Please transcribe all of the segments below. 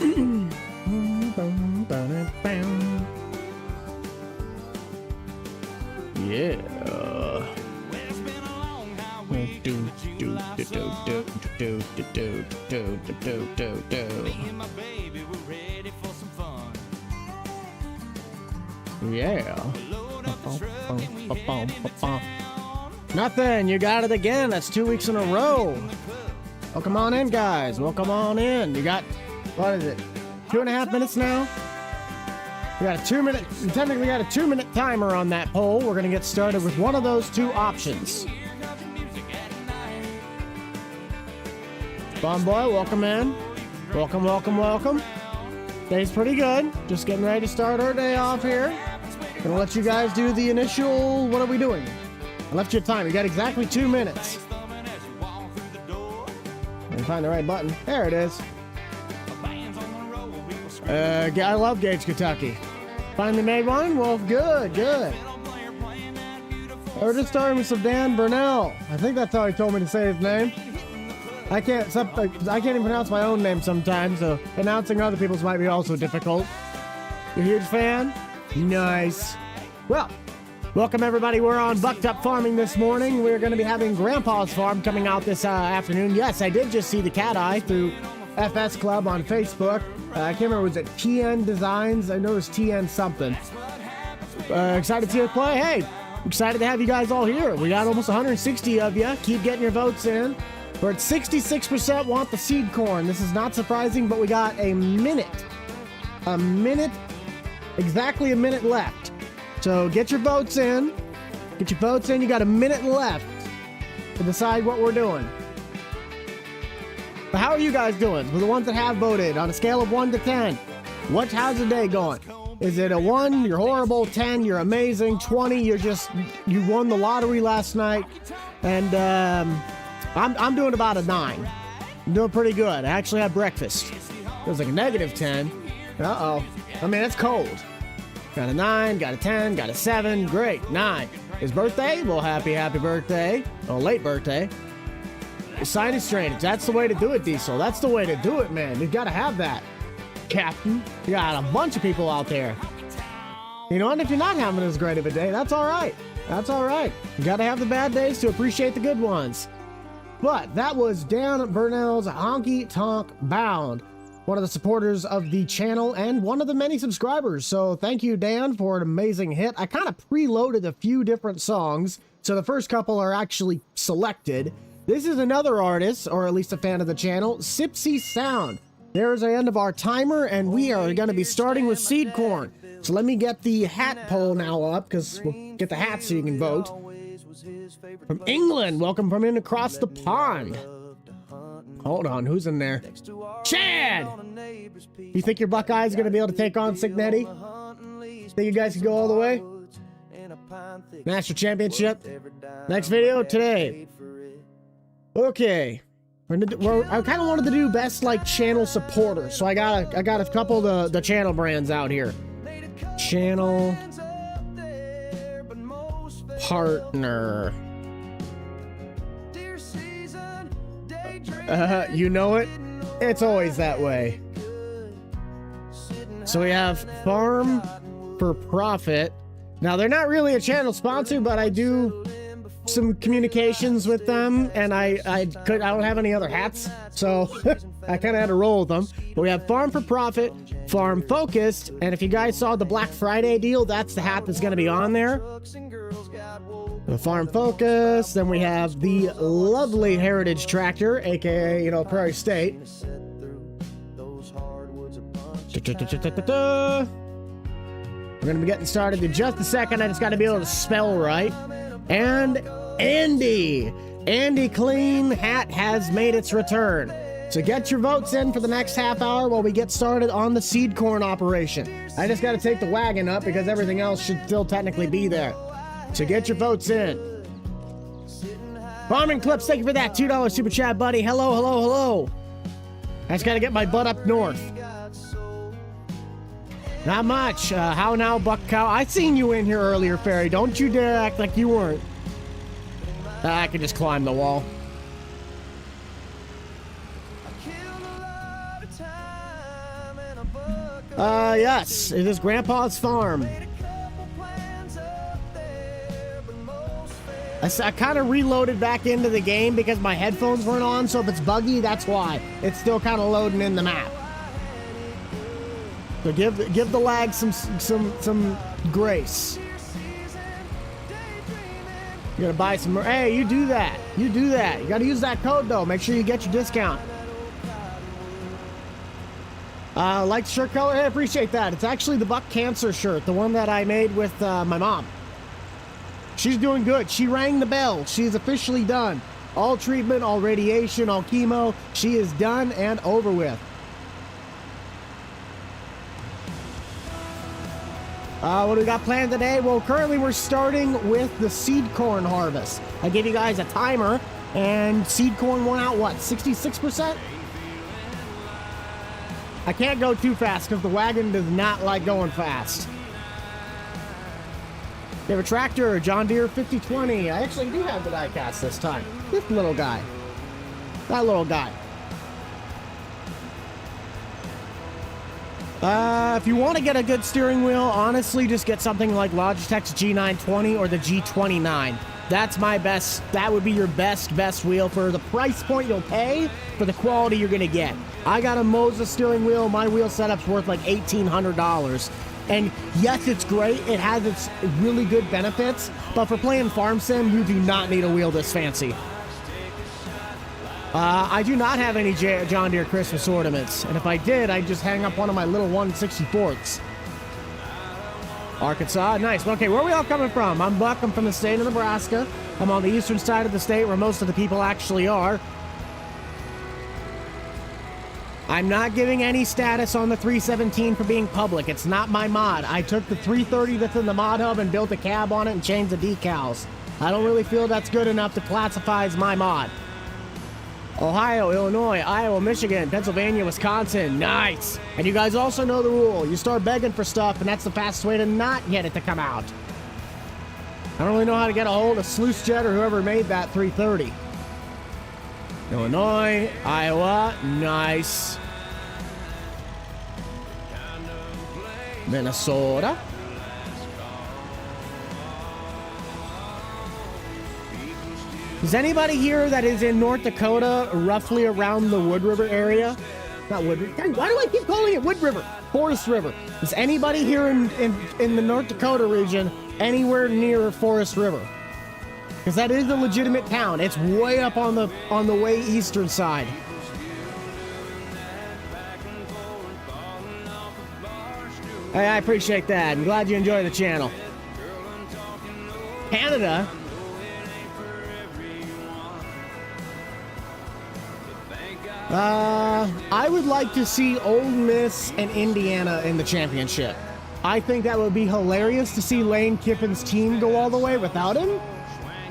Yeah. Yeah. Nothing. You got it again. That's 2 weeks in a row. Welcome on in, guys. Welcome on in. You got, what is it, 2.5 minutes now? We got a 2 minute, technically got a 2 minute timer on that poll. We're going to get started with one of those two options. Bon boy, welcome in. Welcome, welcome, welcome. Day's pretty good. Just getting ready to start our day off here. Gonna let you guys do the initial, what are we doing? I left you time. You got exactly 2 minutes. Let me find the right button. There it is. I love Gage, Kentucky. Finally made one? Well, good, good. We're just starting with some Dan Burnell. I think that's how he told me to say his name. I can't even pronounce my own name sometimes, so announcing other people's might be also difficult. You a huge fan? Nice. Well, welcome everybody. We're on Bucked Up Farming this morning. We're going to be having Grandpa's Farm coming out this afternoon. Yes, I did just see the cat eye through FS Club on Facebook. I can't remember, was it TN Designs? I know it was TN something. Excited to see you play. Hey, excited to have you guys all here. We got almost 160 of you. Keep getting your votes in. We're at 66% want the seed corn. This is not surprising, but we got a minute, exactly a minute left. So get your votes in. Get your votes in. You got a minute left to decide what we're doing. But how are you guys doing? For the ones that have voted, on a scale of 1 to 10, how's the day going? Is it a 1, you're horrible, 10, you're amazing, 20, you won the lottery last night, and I'm doing about a 9. I'm doing pretty good. I actually had breakfast. It was like a -10. Uh-oh. I mean, it's cold. Got a 9, got a 10, got a 7. Great, 9. His birthday? Well, happy birthday. Oh, late birthday. Sinus drainage. That's the way to do it, Diesel. That's the way to do it, man. You've got to have that, Captain. You got a bunch of people out there. You know, and if you're not having as great of a day, that's all right. That's all right. You got to have the bad days to appreciate the good ones. But that was Dan Burnell's Honky Tonk Bound, one of the supporters of the channel and one of the many subscribers. So thank you, Dan, for an amazing hit. I kind of preloaded a few different songs, so the first couple are actually selected. This is another artist, or at least a fan of the channel, Sipsy Sound. There's the end of our timer, and we are going to be starting with seed corn. So let me get the hat poll now up, because we'll get the hat so you can vote. From England, welcome from in across the pond. Hold on, who's in there? Chad! You think your Buckeyes are going to be able to take on Signetti? Think you guys can go all the way? National Championship? Next video today. Okay. I kind of wanted to do best like channel supporter, so I got a couple of the channel brands out here. Channel partner. You know it? It's always that way. So we have Farm for Profit. Now, they're not really a channel sponsor, but I do some communications with them, and I don't have any other hats, so I kind of had to roll with them. But we have Farm for Profit, Farm Focused, and if you guys saw the Black Friday deal, that's the hat that's going to be on there. The Farm Focus, then we have the lovely Heritage Tractor, aka, you know, Prairie State. We're going to be getting started in just a second. I just got to be able to spell right. And Andy Clean Hat has made its return. So get your votes in for the next half hour while we get started on the seed corn operation. I just got to take the wagon up because everything else should still technically be there. So get your votes in. Farming Clips, thank you for that $2 super chat, buddy. Hello, hello, hello. I just got to get my butt up north. Not much. How now, Buck Cow? I seen you in here earlier, Fairy. Don't you dare act like you weren't. I can just climb the wall. Yes, it is Grandpa's farm. I kind of reloaded back into the game because my headphones weren't on, so if it's buggy, that's why. It's still kind of loading in the map. So give the lag some grace. You gotta buy some. Hey, you do that. You do that. You gotta use that code though. Make sure you get your discount. Like the shirt color. Hey, I appreciate that. It's actually the Buck Cancer shirt, the one that I made with my mom. She's doing good. She rang the bell. She's officially done. All treatment, all radiation, all chemo. She is done and over with. What do we got planned today? Well, currently we're starting with the seed corn harvest. I gave you guys a timer, and seed corn went out, what, 66%? I can't go too fast because the wagon does not like going fast. You have a tractor, John Deere 5020. I actually do have the diecast this time. This little guy. That little guy. If you want to get a good steering wheel, honestly, just get something like Logitech's G920 or the G29. That's my best. That would be your best wheel for the price point you'll pay for the quality you're going to get. I got a Moses steering wheel. My wheel setup's worth like $1,800. And yes, it's great. It has its really good benefits. But for playing Farm Sim, you do not need a wheel this fancy. I do not have any John Deere Christmas ornaments. And if I did, I'd just hang up one of my little 1/64ths. Arkansas, nice. Okay, where are we all coming from? I'm Buck. I'm from the state of Nebraska. I'm on the eastern side of the state where most of the people actually are. I'm not giving any status on the 317 for being public. It's not my mod. I took the 330 that's in the mod hub and built a cab on it and changed the decals. I don't really feel that's good enough to classify as my mod. Ohio, Illinois, Iowa, Michigan, Pennsylvania, Wisconsin. Nice. And you guys also know the rule. You start begging for stuff, and that's the fastest way to not get it to come out. I don't really know how to get a hold of Sluice Jet or whoever made that 330. Illinois, Iowa, nice. Minnesota. Is anybody here that is in North Dakota, roughly around the Wood River area? Not Wood River. Why do I keep calling it Wood River? Forest River. Is anybody here in the North Dakota region anywhere near Forest River? Because that is a legitimate town. It's way up on the way eastern side. Hey, I appreciate that. I'm glad you enjoy the channel. Canada. I would like to see Ole Miss and Indiana in the championship. I think that would be hilarious to see Lane Kiffin's team go all the way without him.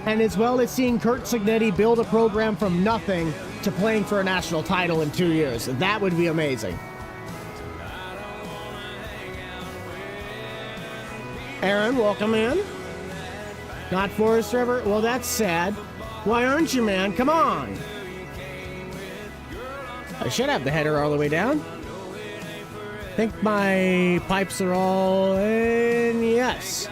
And as well as seeing Kurt Signetti build a program from nothing to playing for a national title in 2 years. That would be amazing. Aaron, welcome in. Not Forest River? Well, that's sad. Why aren't you, man? Come on. I should have the header all the way down. I think my pipes are all in. Yes.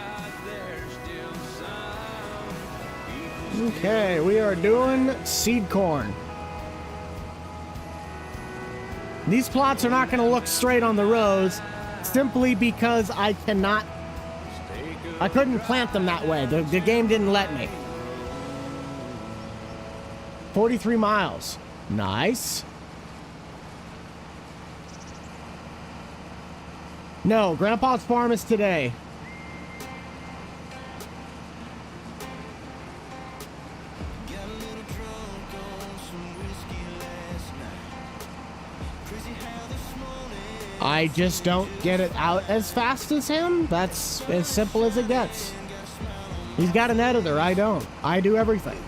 Okay, we are doing seed corn. These plots are not going to look straight on the rows simply because I couldn't plant them that way. The game didn't let me. 43 miles. Nice. No, Grandpa's farm is today. I just don't get it out as fast as him. That's as simple as it gets. He's got an editor. I don't. I do everything.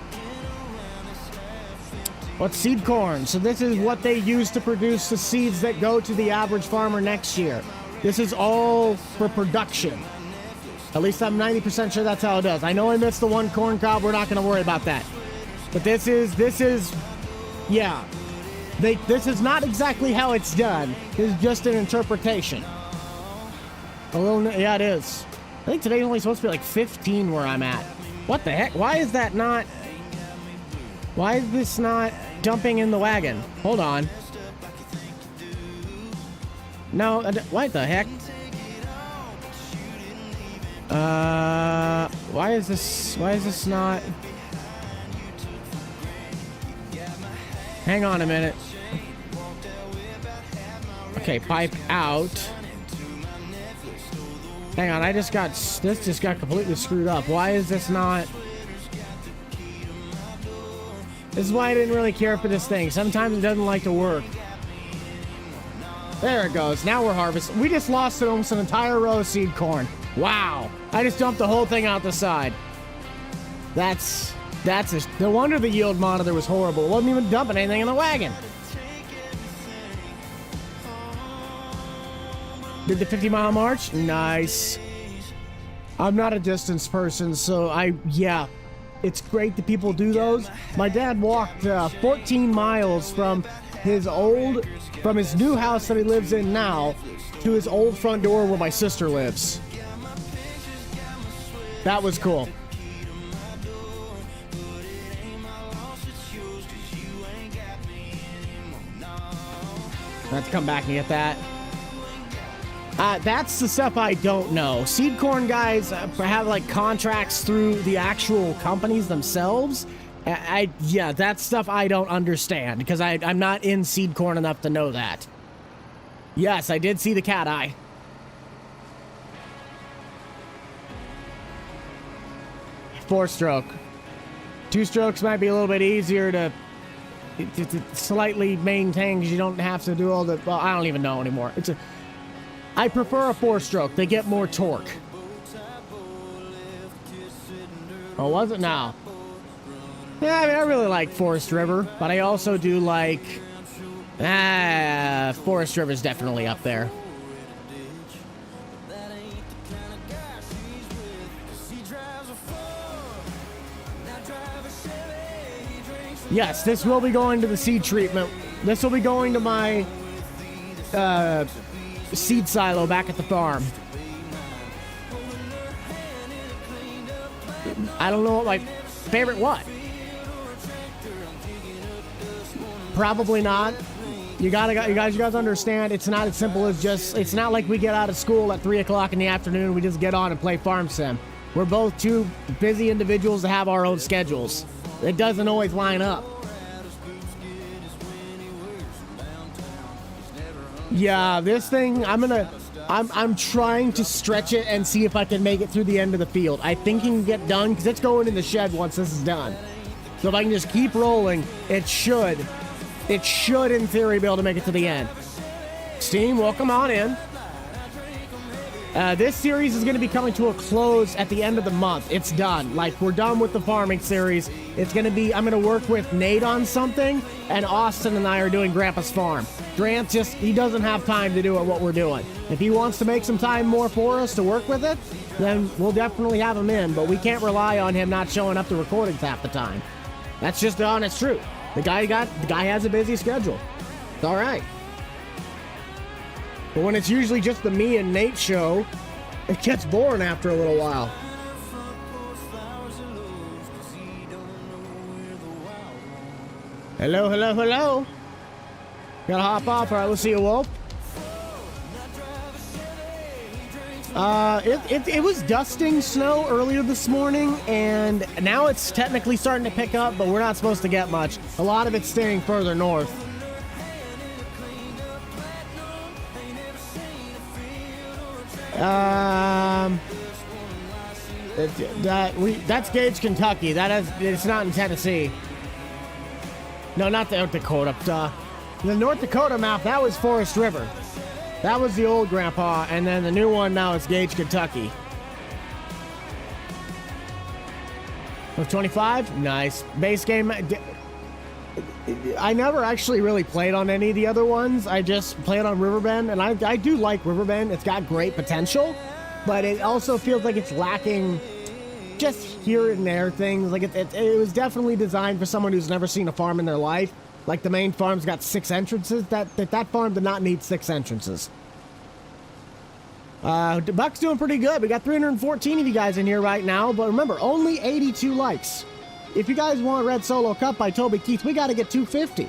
What's seed corn? So this is what they use to produce the seeds that go to the average farmer next year. This is all for production. At least I'm 90% sure that's how it does. I know I missed the one corn cob. We're not going to worry about that. But this is, yeah. This is not exactly how it's done. This is just an interpretation. A little, yeah, it is. I think today's only supposed to be like 15 where I'm at. What the heck? Why is that not... Why is this not dumping in the wagon? Hold on. No, what the heck? Why is this not... Hang on a minute. Okay, pipe out. Hang on, this just got completely screwed up. Why is this not... This is why I didn't really care for this thing. Sometimes it doesn't like to work. There it goes. Now we're harvesting. We just lost almost an entire row of seed corn. Wow. I just dumped the whole thing out the side. No wonder the yield monitor was horrible. It wasn't even dumping anything in the wagon. Did the 50-mile march? Nice. I'm not a distance person, so yeah. It's great that people do those. My dad walked 14 miles from his new house that he lives in now to his old front door where my sister lives. That was cool. I have to come back and get that. That's the stuff I don't know. Seed corn guys have like contracts through the actual companies themselves. Yeah, that's stuff I don't understand because I'm not in seed corn enough to know that. Yes, I did see the cat eye. Four-stroke. Two-strokes might be a little bit easier to slightly maintain because you don't have to do all the... Well, I don't even know anymore. I prefer a four-stroke. They get more torque. Oh, was it now? Yeah, I mean, I really like Forest River, but I also do like... Forest River's definitely up there. Yes, this will be going to the seed treatment. This will be going to my seed silo back at the farm. I don't know what my favorite what. Probably not. You guys understand it's not as simple as just, it's not like we get out of school at 3 o'clock in the afternoon, we just get on and play Farm Sim. We're both too busy individuals to have our own schedules. It doesn't always line up. Yeah, this thing, I'm trying to stretch it and see if I can make it through the end of the field. I think it can get done because it's going in the shed once this is done. So if I can just keep rolling, it should in theory be able to make it to the end. Steam, welcome on in. This series is going to be coming to a close at the end of the month. It's done. Like, we're done with the farming series. It's going to be, I'm going to work with Nate on something, and Austin and I are doing Grandpa's Farm. Grant he doesn't have time to do what we're doing. If he wants to make some time more for us to work with it, then we'll definitely have him in, but we can't rely on him not showing up to recordings half the time. That's just the honest truth. The guy has a busy schedule. It's all right. But when it's usually just the me and Nate show, it gets boring after a little while. Hello, hello, hello. Gotta hop off. All right, let's see you, Wolf. It was dusting snow earlier this morning, and now it's technically starting to pick up, but we're not supposed to get much. A lot of it's staying further north. That's Gage, Kentucky. It's not in Tennessee. No, not the North Dakota. The North Dakota map, that was Forest River. That was the old Grandpa, and then the new one now is Gage, Kentucky. With 25, nice. Base game. I never actually really played on any of the other ones. I just played on Riverbend, and I do like Riverbend. It's got great potential, but it also feels like it's lacking just here and there things. Like it was definitely designed for someone who's never seen a farm in their life. Like the main farm's got 6 entrances. That farm did not need 6 entrances. Buck's doing pretty good. We got 314 of you guys in here right now, but remember, only 82 likes. If you guys want Red Solo Cup by Toby Keith, we got to get 250.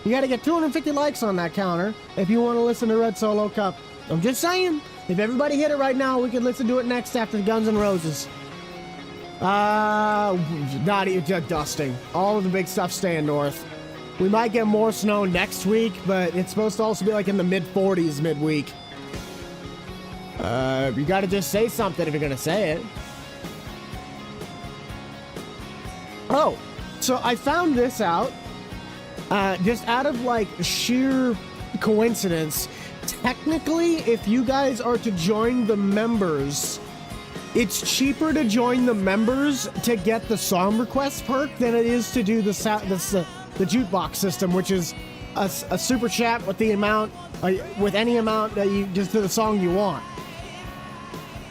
You got to get 250 likes on that counter if you want to listen to Red Solo Cup. I'm just saying, if everybody hit it right now, we could listen to it next after Guns N' Roses. Not even just dusting. All of the big stuff staying north. We might get more snow next week, but it's supposed to also be like in the mid-40s midweek. You gotta just say something if you're gonna say it. Oh, so I found this out, just out of like sheer coincidence. Technically, if you guys are to join the members, it's cheaper to join the members to get the song request perk than it is to do the jukebox system, which is a super chat with the amount, with any amount that you just to the song you want.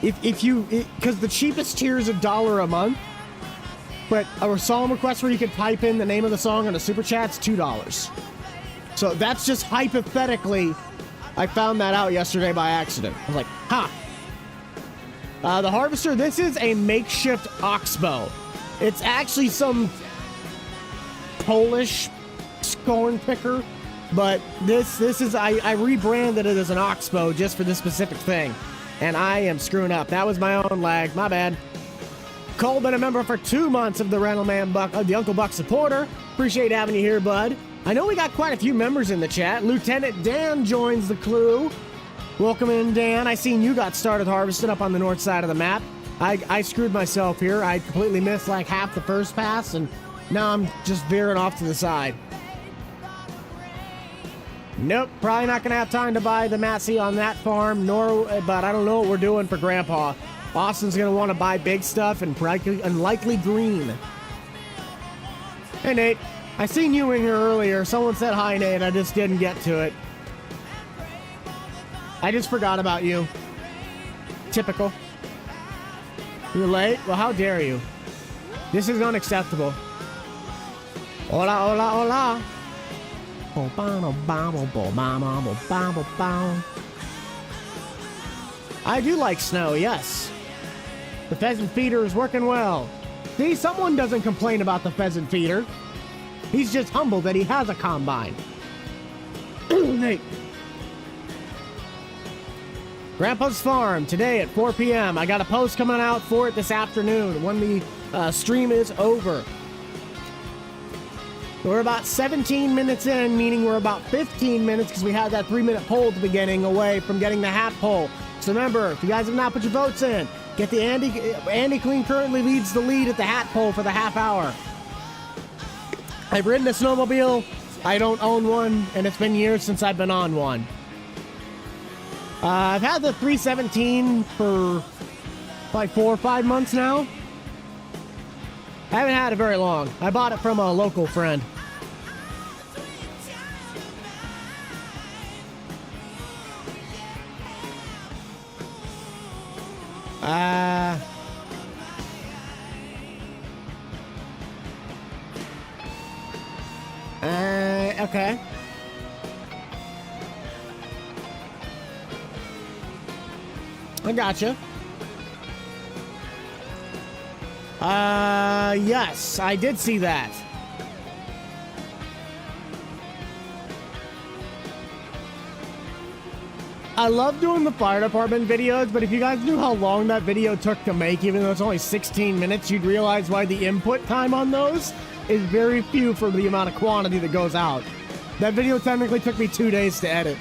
Because the cheapest tier is $1 a month, but a song request where you can type in the name of the song on a super chat's $2. So that's just hypothetically. I found that out yesterday by accident. I was like, ha. The Harvester, this is a makeshift oxbow. It's actually some Polish scorn picker, but this is, I rebranded it as an oxbow just for this specific thing, and I am screwing up. That was my own lag, my bad. Cole been a member for 2 months of the Rental Man Buck, the Uncle Buck supporter. Appreciate having you here, bud. I know we got quite a few members in the chat. Lieutenant Dan joins the crew. Welcome in, Dan. I seen you got started harvesting up on the north side of the map. I screwed myself here. I completely missed like half the first pass, and now I'm just veering off to the side. Nope, probably not going to have time to buy the Massey on that farm, but I don't know what we're doing for Grandpa. Austin's going to want to buy big stuff and unlikely green. Hey, Nate. I seen you in here earlier. Someone said hi, Nate. I just didn't get to it. I just forgot about you. Typical. You're late? Well, how dare you? This is unacceptable. Hola, hola, hola. I do like snow, yes. The pheasant feeder is working well. See, someone doesn't complain about the pheasant feeder. He's just humbled that he has a combine. Nate. Grandpa's Farm, today at 4 p.m. I got a post coming out for it this afternoon when the stream is over. We're about 17 minutes in, meaning we're about 15 minutes because we had that 3-minute poll at the beginning away from getting the hat poll. So remember, if you guys have not put your votes in, get the Andy Clean currently leads the lead at the hat poll for the half hour. I've ridden a snowmobile. I don't own one, and it's been years since I've been on one. I've had the 317 for like 4 or 5 months now. I haven't had it very long. I bought it from a local friend. Okay. I gotcha. Yes, I did see that. I love doing the fire department videos, but if you guys knew how long that video took to make, even though it's only 16 minutes, you'd realize why the input time on those is very few for the amount of quantity that goes out. That video technically took me 2 days to edit.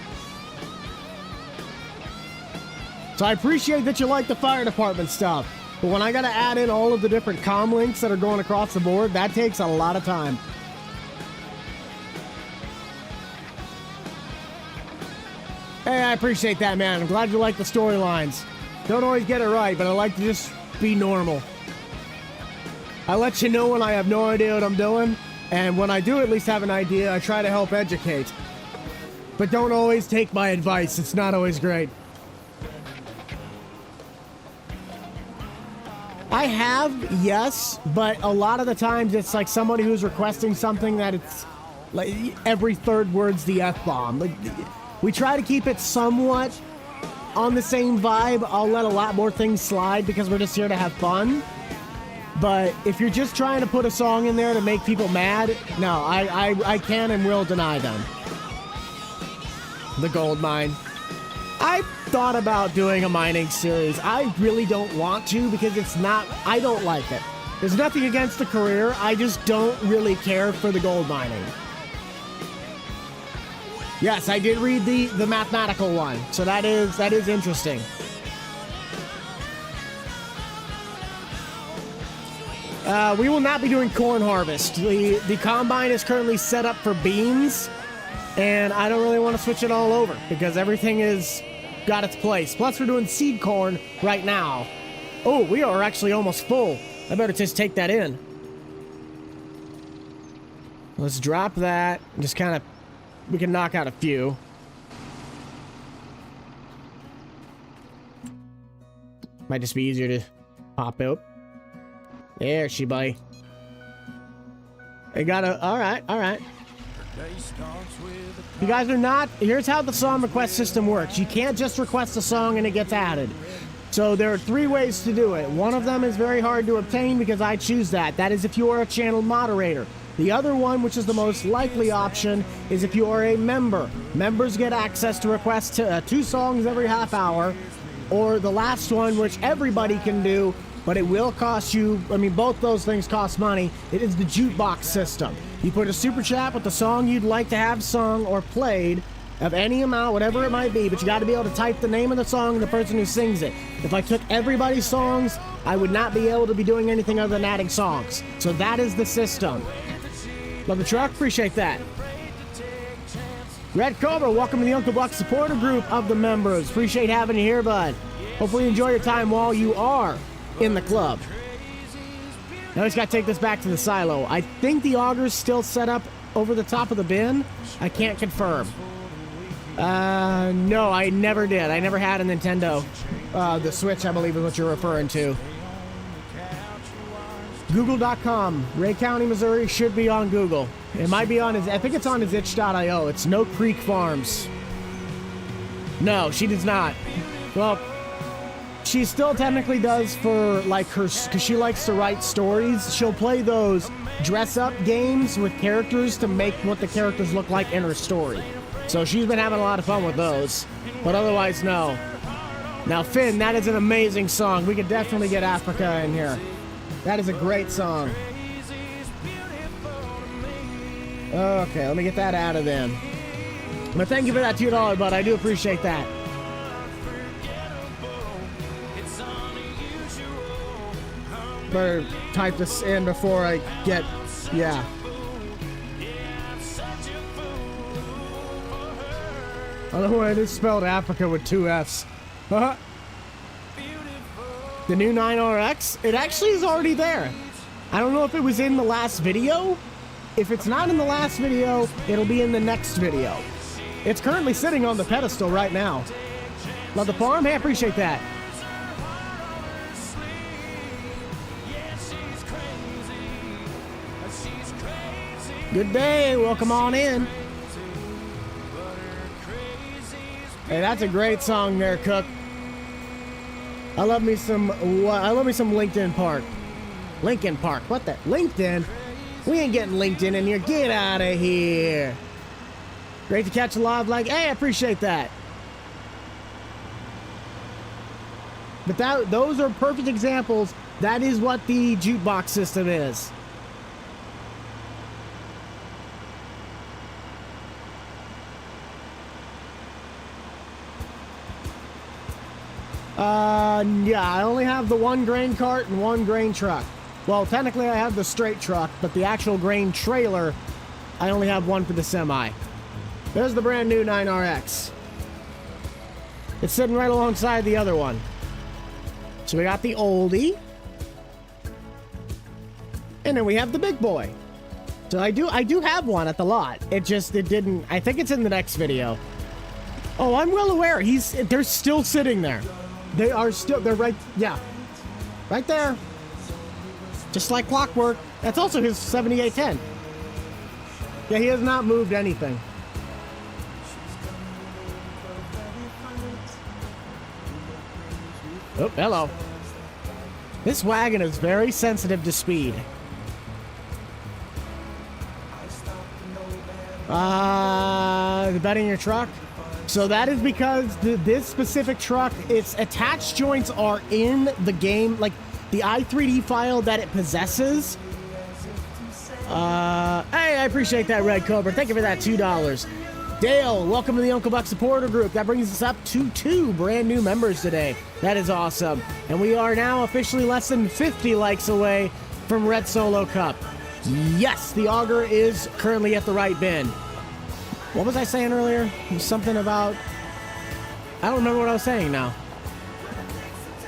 So I appreciate that you like the fire department stuff, but when I gotta add in all of the different comm links that are going across the board, that takes a lot of time. Hey, I appreciate that, man. I'm glad you like the storylines. Don't always get it right, but I like to just be normal. I let you know when I have no idea what I'm doing, and when I do at least have an idea, I try to help educate. But don't always take my advice. It's not always great. I have, yes, but a lot of the times it's like somebody who's requesting something that it's like every third word's the F-bomb. Like, we try to keep it somewhat on the same vibe, I'll let a lot more things slide because we're just here to have fun. But if you're just trying to put a song in there to make people mad, no, I can and will deny them. The gold mine. I thought about doing a mining series. I really don't want to because it's not, I don't like it. There's nothing against the career. I just don't really care for the gold mining. Yes, I did read the mathematical one, so that is interesting. We will not be doing corn harvest. The combine is currently set up for beans, and I don't really want to switch it all over because everything is got its place. Plus, we're doing seed corn right now. Oh, we are actually almost full. I better just take that in. Let's drop that. Just kind of, we can knock out a few. Might just be easier to pop out. There she buddy. I got a, all right. You guys are not, here's how the song request system works. You can't just request a song and it gets added. So there are 3 ways to do it. One of them is very hard to obtain because I choose that. That is if you are a channel moderator. The other one, which is the most likely option, is if you are a member. Members get access to request 2 songs every half hour. Or the last one, which everybody can do, but it will cost you, I mean, both those things cost money. It is the jukebox system. You put a super chat with the song you'd like to have sung or played of any amount, whatever it might be, but you got to be able to type the name of the song and the person who sings it. If I took everybody's songs, I would not be able to be doing anything other than adding songs. So that is the system. Love the truck, appreciate that. Red Cobra, welcome to the Uncle Buck supporter group of the members. Appreciate having you here, bud. Hopefully you enjoy your time while you are in the club. Now I just gotta take this back to the silo. I think the auger's still set up over the top of the bin. I can't confirm. No, I never did. I never had a Nintendo. The Switch, I believe, is what you're referring to. Google.com. Ray County, Missouri should be on Google. It might be on his, I think it's on his itch.io. It's No Creek Farms. No, she does not. Well, she still technically does for like her, because she likes to write stories. She'll play those dress-up games with characters to make what the characters look like in her story. So she's been having a lot of fun with those. But otherwise, no. Now, Finn, that is an amazing song. We could definitely get Africa in here. That is a great song. Okay, let me get that out of then. But thank you for that $2, bud. I do appreciate that. Better type this in before I get, yeah. I don't know why it is spelled Africa with 2 F's. The new 9RX, it actually is already there. I don't know if it was in the last video. If it's not in the last video, it'll be in the next video. It's currently sitting on the pedestal right now. Love the farm? Hey, I appreciate that. Good day, welcome on in. Hey, that's a great song there, Cook. I love me some Linkin Park. Linkin Park, what the? LinkedIn? We ain't getting LinkedIn in here. Get out of here. Great to catch a live like, hey, I appreciate that. But those are perfect examples. That is what the jukebox system is. Yeah, I only have the 1 grain cart and 1 grain truck. Well, technically I have the straight truck, but the actual grain trailer, I only have 1 for the semi. There's the brand new 9RX. It's sitting right alongside the other one. So we got the oldie. And then we have the big boy. So I do have one at the lot. It didn't, I think it's in the next video. Oh, I'm well aware. They're still sitting there. They're right, yeah. Right there. Just like clockwork. That's also his 7810. Yeah, he has not moved anything. Oh, hello. This wagon is very sensitive to speed. The bed in your truck? So that is because this specific truck, its attached joints are in the game, like the i3D file that it possesses. Hey, I appreciate that, Red Cobra. Thank you for that $2. Dale, welcome to the Uncle Buck supporter group. That brings us up to 2 brand new members today. That is awesome. And we are now officially less than 50 likes away from Red Solo Cup. Yes, the auger is currently at the right bin. What was I saying earlier? Something about... I don't remember what I was saying now.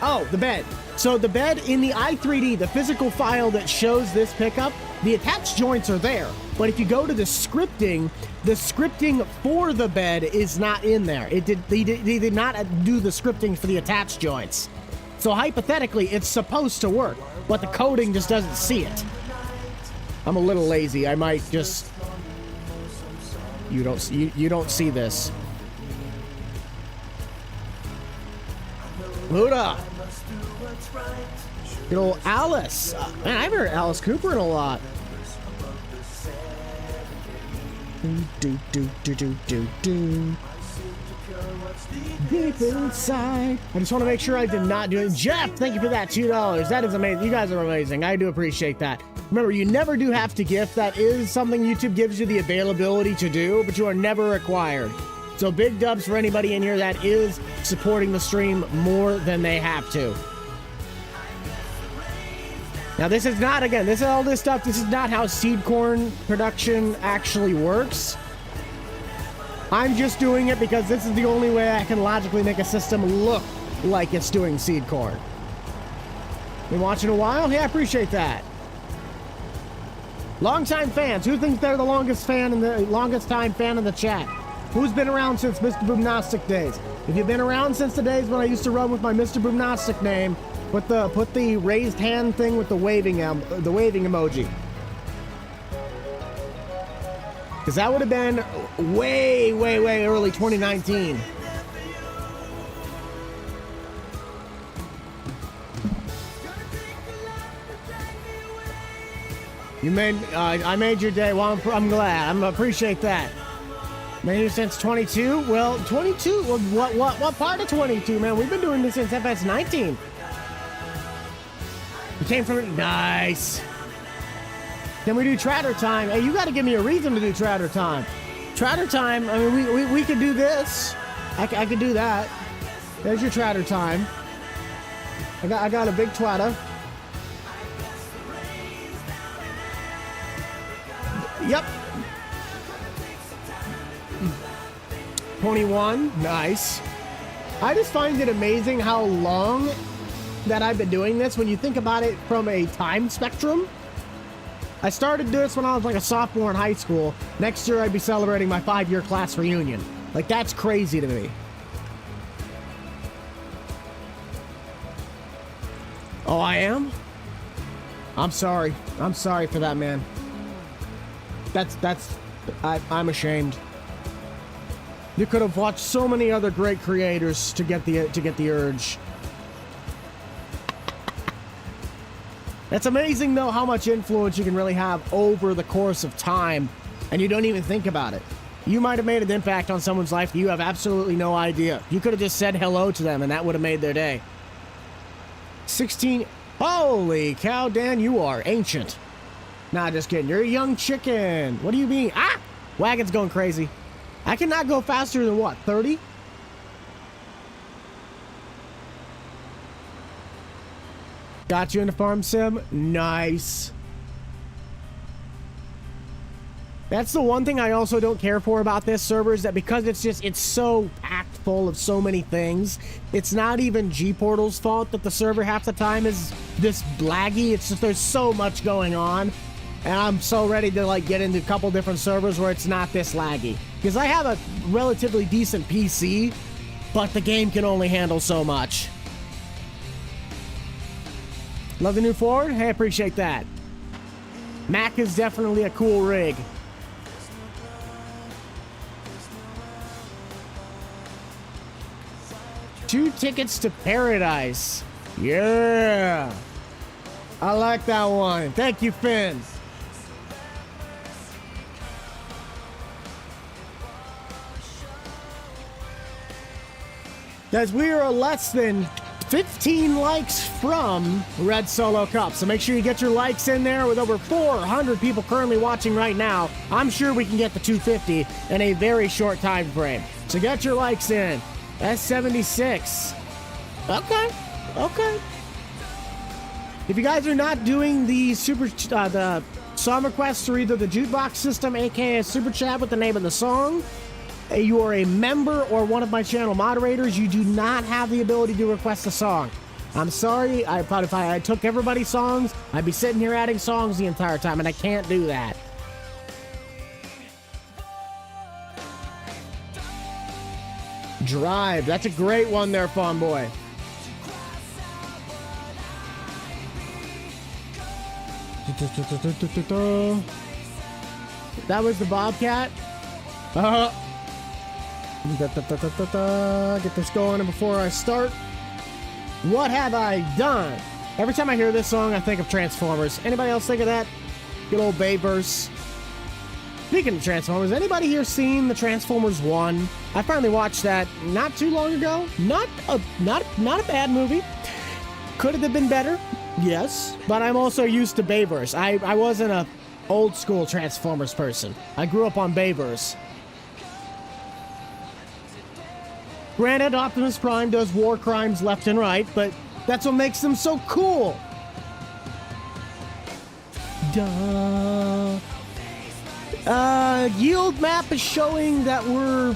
Oh, the bed. So the bed in the i3D, the physical file that shows this pickup, the attached joints are there. But if you go to the scripting for the bed is not in there. They did not do the scripting for the attached joints. So hypothetically, it's supposed to work, but the coding just doesn't see it. I'm a little lazy. I might just... You don't see this. Luda. Good old Alice. Man, I haven't heard Alice Cooper in a lot. Do. Deep inside. I just want to make sure I did not do it. Jeff, thank you for that $2. That is amazing. You guys are amazing. I do appreciate that. Remember, you never do have to gift. That is something YouTube gives you the availability to do, but you are never required. So big dubs for anybody in here that is supporting the stream more than they have to. Now, this is not, again, this is all this stuff. This is not how seed corn production actually works. I'm just doing it because this is the only way I can logically make a system look like it's doing seed corn. Been watching a while? Yeah, I appreciate that. Longtime fans. Who thinks they're the longest fan in the longest time fan in the chat? Who's been around since Mr. Boomnostic days? If you've been around since the days when I used to run with my Mr. Boomnostic name, put the raised hand thing with the waving emoji. Because that would have been way early 2019. I made your day. Well, I'm glad. I appreciate that. Made it since 22. Well, 22. Well, what part of 22, man? We've been doing this since FS19. We came from it. Nice. Can we do Tratter Time? Hey, you got to give me a reason to do Tratter Time. Tratter Time. I mean, we could do this. I could do that. There's your Tratter Time. I got a big twatter. Yep. 21. Nice. I just find it amazing how long that I've been doing this when you think about it from a time spectrum. I started this when I was like a sophomore in high school. Next year I'd be celebrating my 5-year class reunion. Like, that's crazy to me. Oh, I am? I'm sorry. I'm sorry for that, man. I'm ashamed. You could have watched so many other great creators to get the urge. It's amazing, though, how much influence you can really have over the course of time, and you don't even think about it. You might have made an impact on someone's life. You have absolutely no idea. You could have just said hello to them, and that would have made their day. 16. Holy cow, Dan, you are ancient. Nah, just kidding. You're a young chicken. What do you mean? Ah! Wagon's going crazy. I cannot go faster than what, 30? Got you in the farm sim? Nice. That's the one thing I also don't care for about this server is that because it's so packed full of so many things, it's not even GPortal's fault that the server half the time is this laggy. It's just there's so much going on. And I'm so ready to like get into a couple different servers where it's not this laggy. Because I have a relatively decent PC, but the game can only handle so much. Love the new Ford? Hey, appreciate that. Mac is definitely a cool rig. tickets to paradise. Yeah. I like that one. Thank you, Finn. Guys, we are less than 15 likes from Red Solo Cup. So make sure you get your likes in there. With over 400 people currently watching right now, I'm sure we can get the 250 in a very short time frame. So get your likes in. S76. Okay. If you guys are not doing the the song requests through either the jukebox system, aka Super Chat with the name of the song, you are a member or one of my channel moderators, you do not have the ability to request a song. I'm sorry. I thought if I took everybody's songs, I'd be sitting here adding songs the entire time, and I can't do that. Drive. That's a great one there, Fawn Boy. That was the Bobcat. Get this going before I start. What have I done? Every time I hear this song, I think of Transformers. Anybody else think of that? Good old Bayverse. Speaking of Transformers, anybody here seen the Transformers 1? I finally watched that not too long ago. Not a bad movie. Could it have been better? Yes. But I'm also used to Bayverse. I wasn't a old school Transformers person. I grew up on Bayverse. Granted, Optimus Prime does war crimes left and right, but that's what makes them so cool. Duh. Yield map is showing that we're...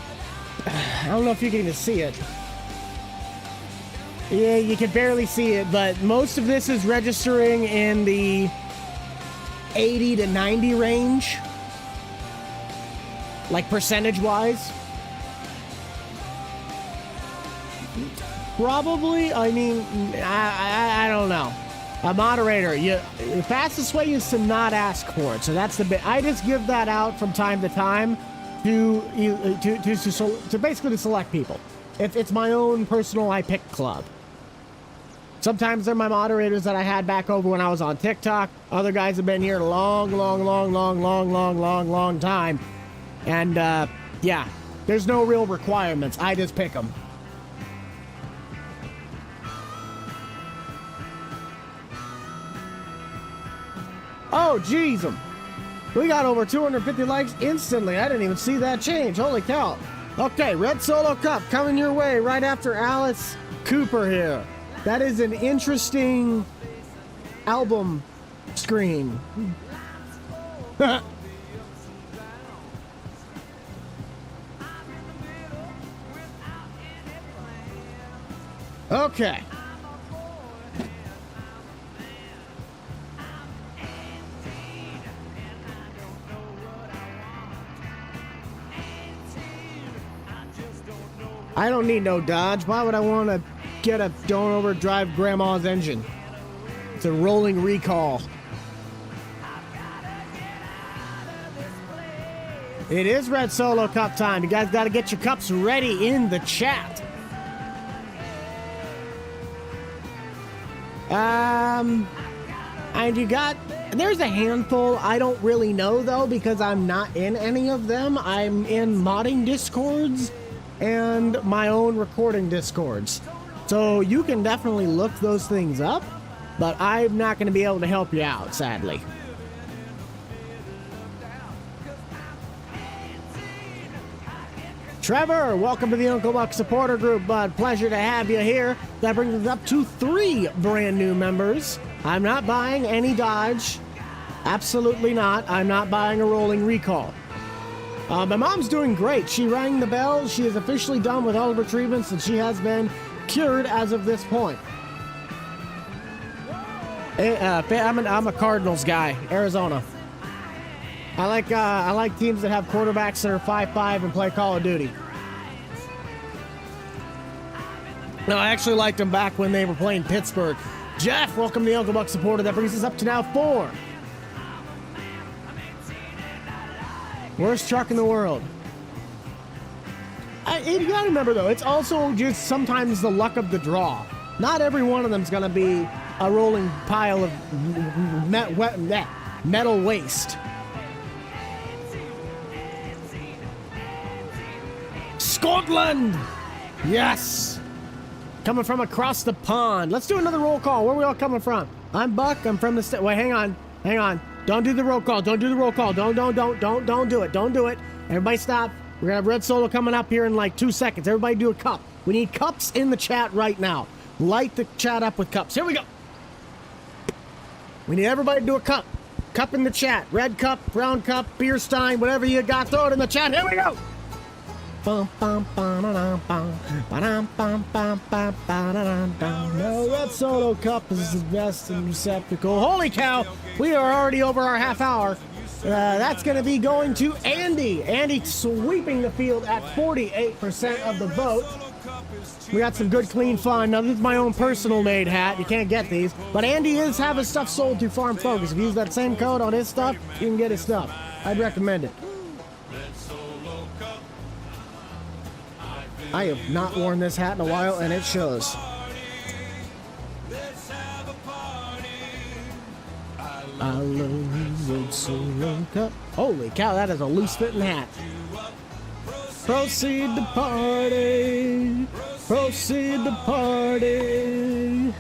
I don't know if you can even see it. Yeah, you can barely see it, but most of this is registering in the 80 to 90 range. Like percentage-wise. Probably, I mean, I don't know. A moderator, the fastest way is to not ask for it. So that's the bit. I just give that out from time to time to basically to select people. It's my own personal I pick club. Sometimes they're my moderators that I had back over when I was on TikTok. Other guys have been here a long time. And yeah, there's no real requirements. I just pick them. Oh, jeez. We got over 250 likes instantly. I didn't even see that change. Holy cow. Okay, Red Solo Cup coming your way right after Alice Cooper here. That is an interesting album screen. Okay. I don't need no Dodge. Why would I want to get a don't overdrive grandma's engine? It's a rolling recall. It is Red Solo Cup time. You guys got to get your cups ready in the chat. And you got... There's a handful I don't really know, though, because I'm not in any of them. I'm in modding Discords and my own recording Discords. So you can definitely look those things up, but I'm not going to be able to help you out, sadly. Trevor, welcome to the Uncle Buck supporter group, bud. Pleasure to have you here. That brings us up to 3 brand new members. I'm not buying any Dodge. Absolutely not. I'm not buying a rolling recall. My mom's doing great. She rang the bell. She is officially done with all of her treatments, and she has been cured as of this point. I'm a Cardinals guy, Arizona. I like teams that have quarterbacks that are 5'5" and play Call of Duty. No, I actually liked them back when they were playing Pittsburgh. Jeff, welcome to the Uncle Buck supporter. That brings us up to now 4. Worst truck in the world. You gotta remember though, it's also just sometimes the luck of the draw. Not every one of them's gonna be a rolling pile of metal waste. Scotland! Yes! Coming from across the pond. Let's do another roll call. Where are we all coming from? I'm Buck. I'm from the state. Wait, hang on. Hang on. Don't do the roll call. Don't do the roll call. Don't do it. Don't do it. Everybody stop. We're gonna have Red Solo coming up here in like 2 seconds. Everybody do a cup. We need cups in the chat right now. Light the chat up with cups. Here we go. We need everybody to do a cup. Cup in the chat. Red cup, brown cup, beer stein, whatever you got, throw it in the chat. Here we go. No Red Solo cup is the best receptacle. Holy cow, we are already over our half hour. That's going to be going to Andy. Andy sweeping the field at 48% of the vote. We got some good, clean fun. Now, this is my own personal made hat. You can't get these. But Andy is having stuff sold through Farm Focus. If you use that same code on his stuff, you can get his stuff. I'd recommend it. I have not worn this hat in a while, and it shows. I love you, Red Solo cup. Holy cow, that is a loose-fitting hat. Proceed to party. Proceed to party.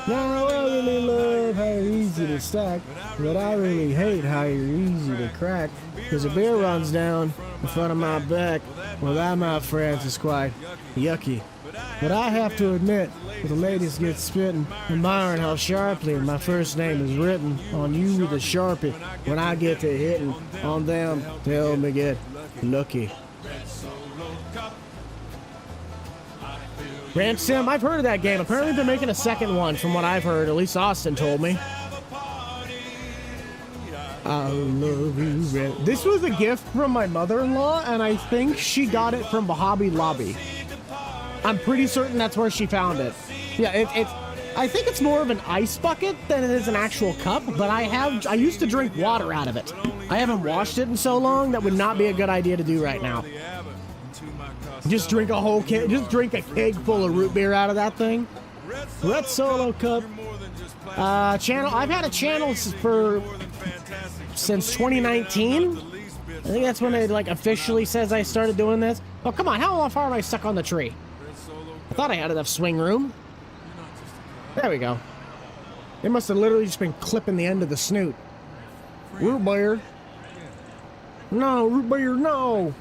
Now I really love how you're easy to stack, but I really hate how you're easy to crack. Cause a beer runs down in front of my back. Well, that, my friends, is quite yucky. But I have to admit, the ladies get spitting, admiring how sharply my first name is written on you with a Sharpie. When I get to hitting on them, they help me get lucky. Ranch Sim, I've heard of that game. Apparently they're making a second one from what I've heard. At least Austin told me. I love you, Red. This was a gift from my mother-in-law, and I think she got it from Hobby Lobby. I'm pretty certain that's where she found it. Yeah, I think it's more of an ice bucket than it is an actual cup, but I used to drink water out of it. I haven't washed it in so long, that would not be a good idea to do right now. Just drink a whole keg, just drink a keg full of root beer out of that thing. Red Solo cup. Channel, I've had a channel since 2019. I think that's when it like officially says I started doing this. Oh, come on, how far am I stuck on the tree? I thought I had enough swing room. There we go. They must have literally just been clipping the end of the snoot. Root beer. No, root beer, no.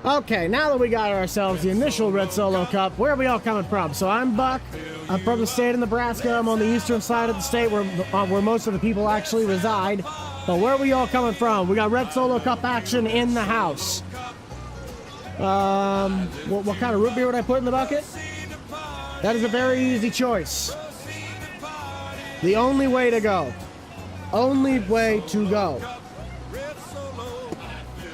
Okay, now that we got ourselves the initial Red Solo Cup, where are we all coming from? So I'm Buck. I'm from the state of Nebraska. I'm on the eastern side of the state where most of the people actually reside. But where are we all coming from? We got Red Solo Cup action in the house. What kind of root beer would I put in the bucket? That is a very easy choice. The only way to go. Only way to go.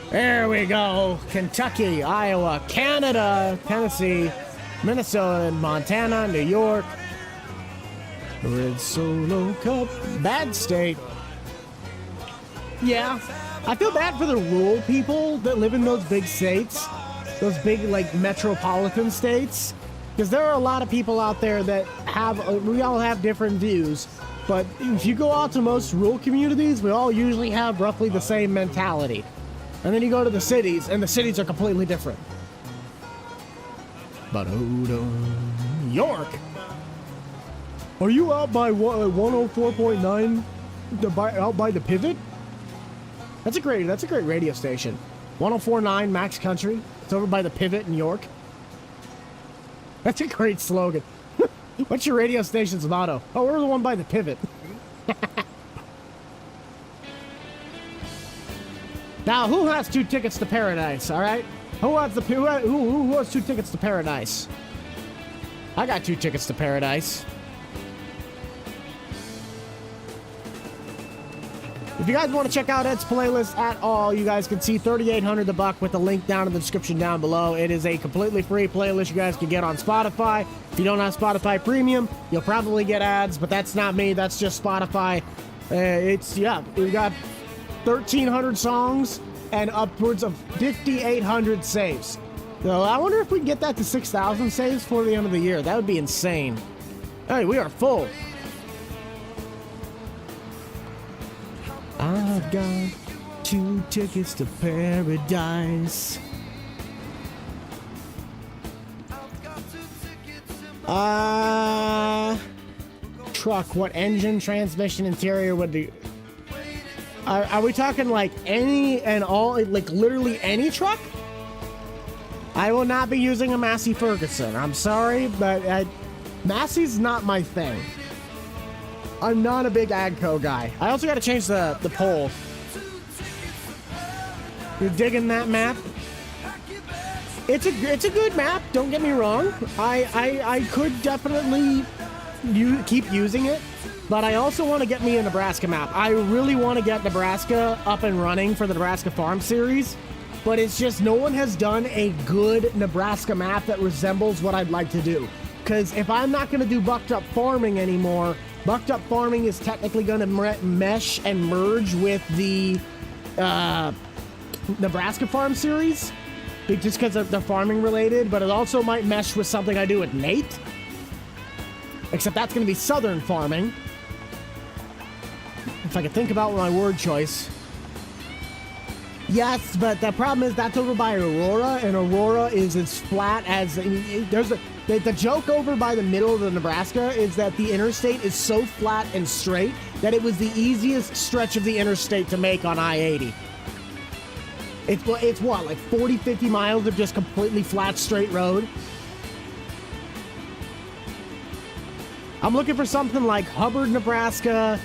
There we go. Kentucky, Iowa, Canada, Tennessee, Minnesota, Montana, New York. Red Solo Cup. Bad state. Yeah. I feel bad for the rural people that live in those big states. Those big, like, metropolitan states. Because there are a lot of people out there that we all have different views. But if you go out to most rural communities, we all usually have roughly the same mentality. And then you go to the cities, and the cities are completely different. But York? Are you out by 104.9? Out by the Pivot? That's a great radio station. 104.9 Max Country. It's over by the Pivot in York. That's a great slogan. What's your radio station's motto? Oh, we're the one by the Pivot. Now, who has 2 tickets to paradise, all right? Who has 2 tickets to paradise? I got 2 tickets to paradise. If you guys want to check out Ed's playlist at all, you guys can see 3800 the Buck with the link down in the description down below. It is a completely free playlist you guys can get on Spotify. If you don't have Spotify Premium, you'll probably get ads, but that's not me. That's just Spotify. We've got 1,300 songs and upwards of 5,800 saves. So I wonder if we can get that to 6,000 saves for the end of the year. That would be insane. Hey, we are full. I've got 2 tickets to paradise. Truck. What engine, transmission, interior would do? Are we talking like any and all, like literally any truck? I will not be using a Massey Ferguson. I'm sorry, but Massey's not my thing. I'm not a big AGCO guy. I also got to change the pole. You're digging that map? It's a good map. Don't get me wrong. I could definitely keep using it, but I also want to get me a Nebraska map. I really want to get Nebraska up and running for the Nebraska Farm Series. But it's just no one has done a good Nebraska map that resembles what I'd like to do. Because if I'm not going to do Bucked Up Farming anymore, Bucked Up Farming is technically going to mesh and merge with the Nebraska Farm Series. Just because they're farming related, but it also might mesh with something I do with Nate. Except that's going to be Southern farming. If I could think about my word choice. Yes, but the problem is that's over by Aurora, and Aurora is as flat as... There's the joke over by the middle of the Nebraska is that the interstate is so flat and straight that it was the easiest stretch of the interstate to make on I-80. It's what, like 40, 50 miles of just completely flat, straight road? I'm looking for something like Hubbard, Nebraska,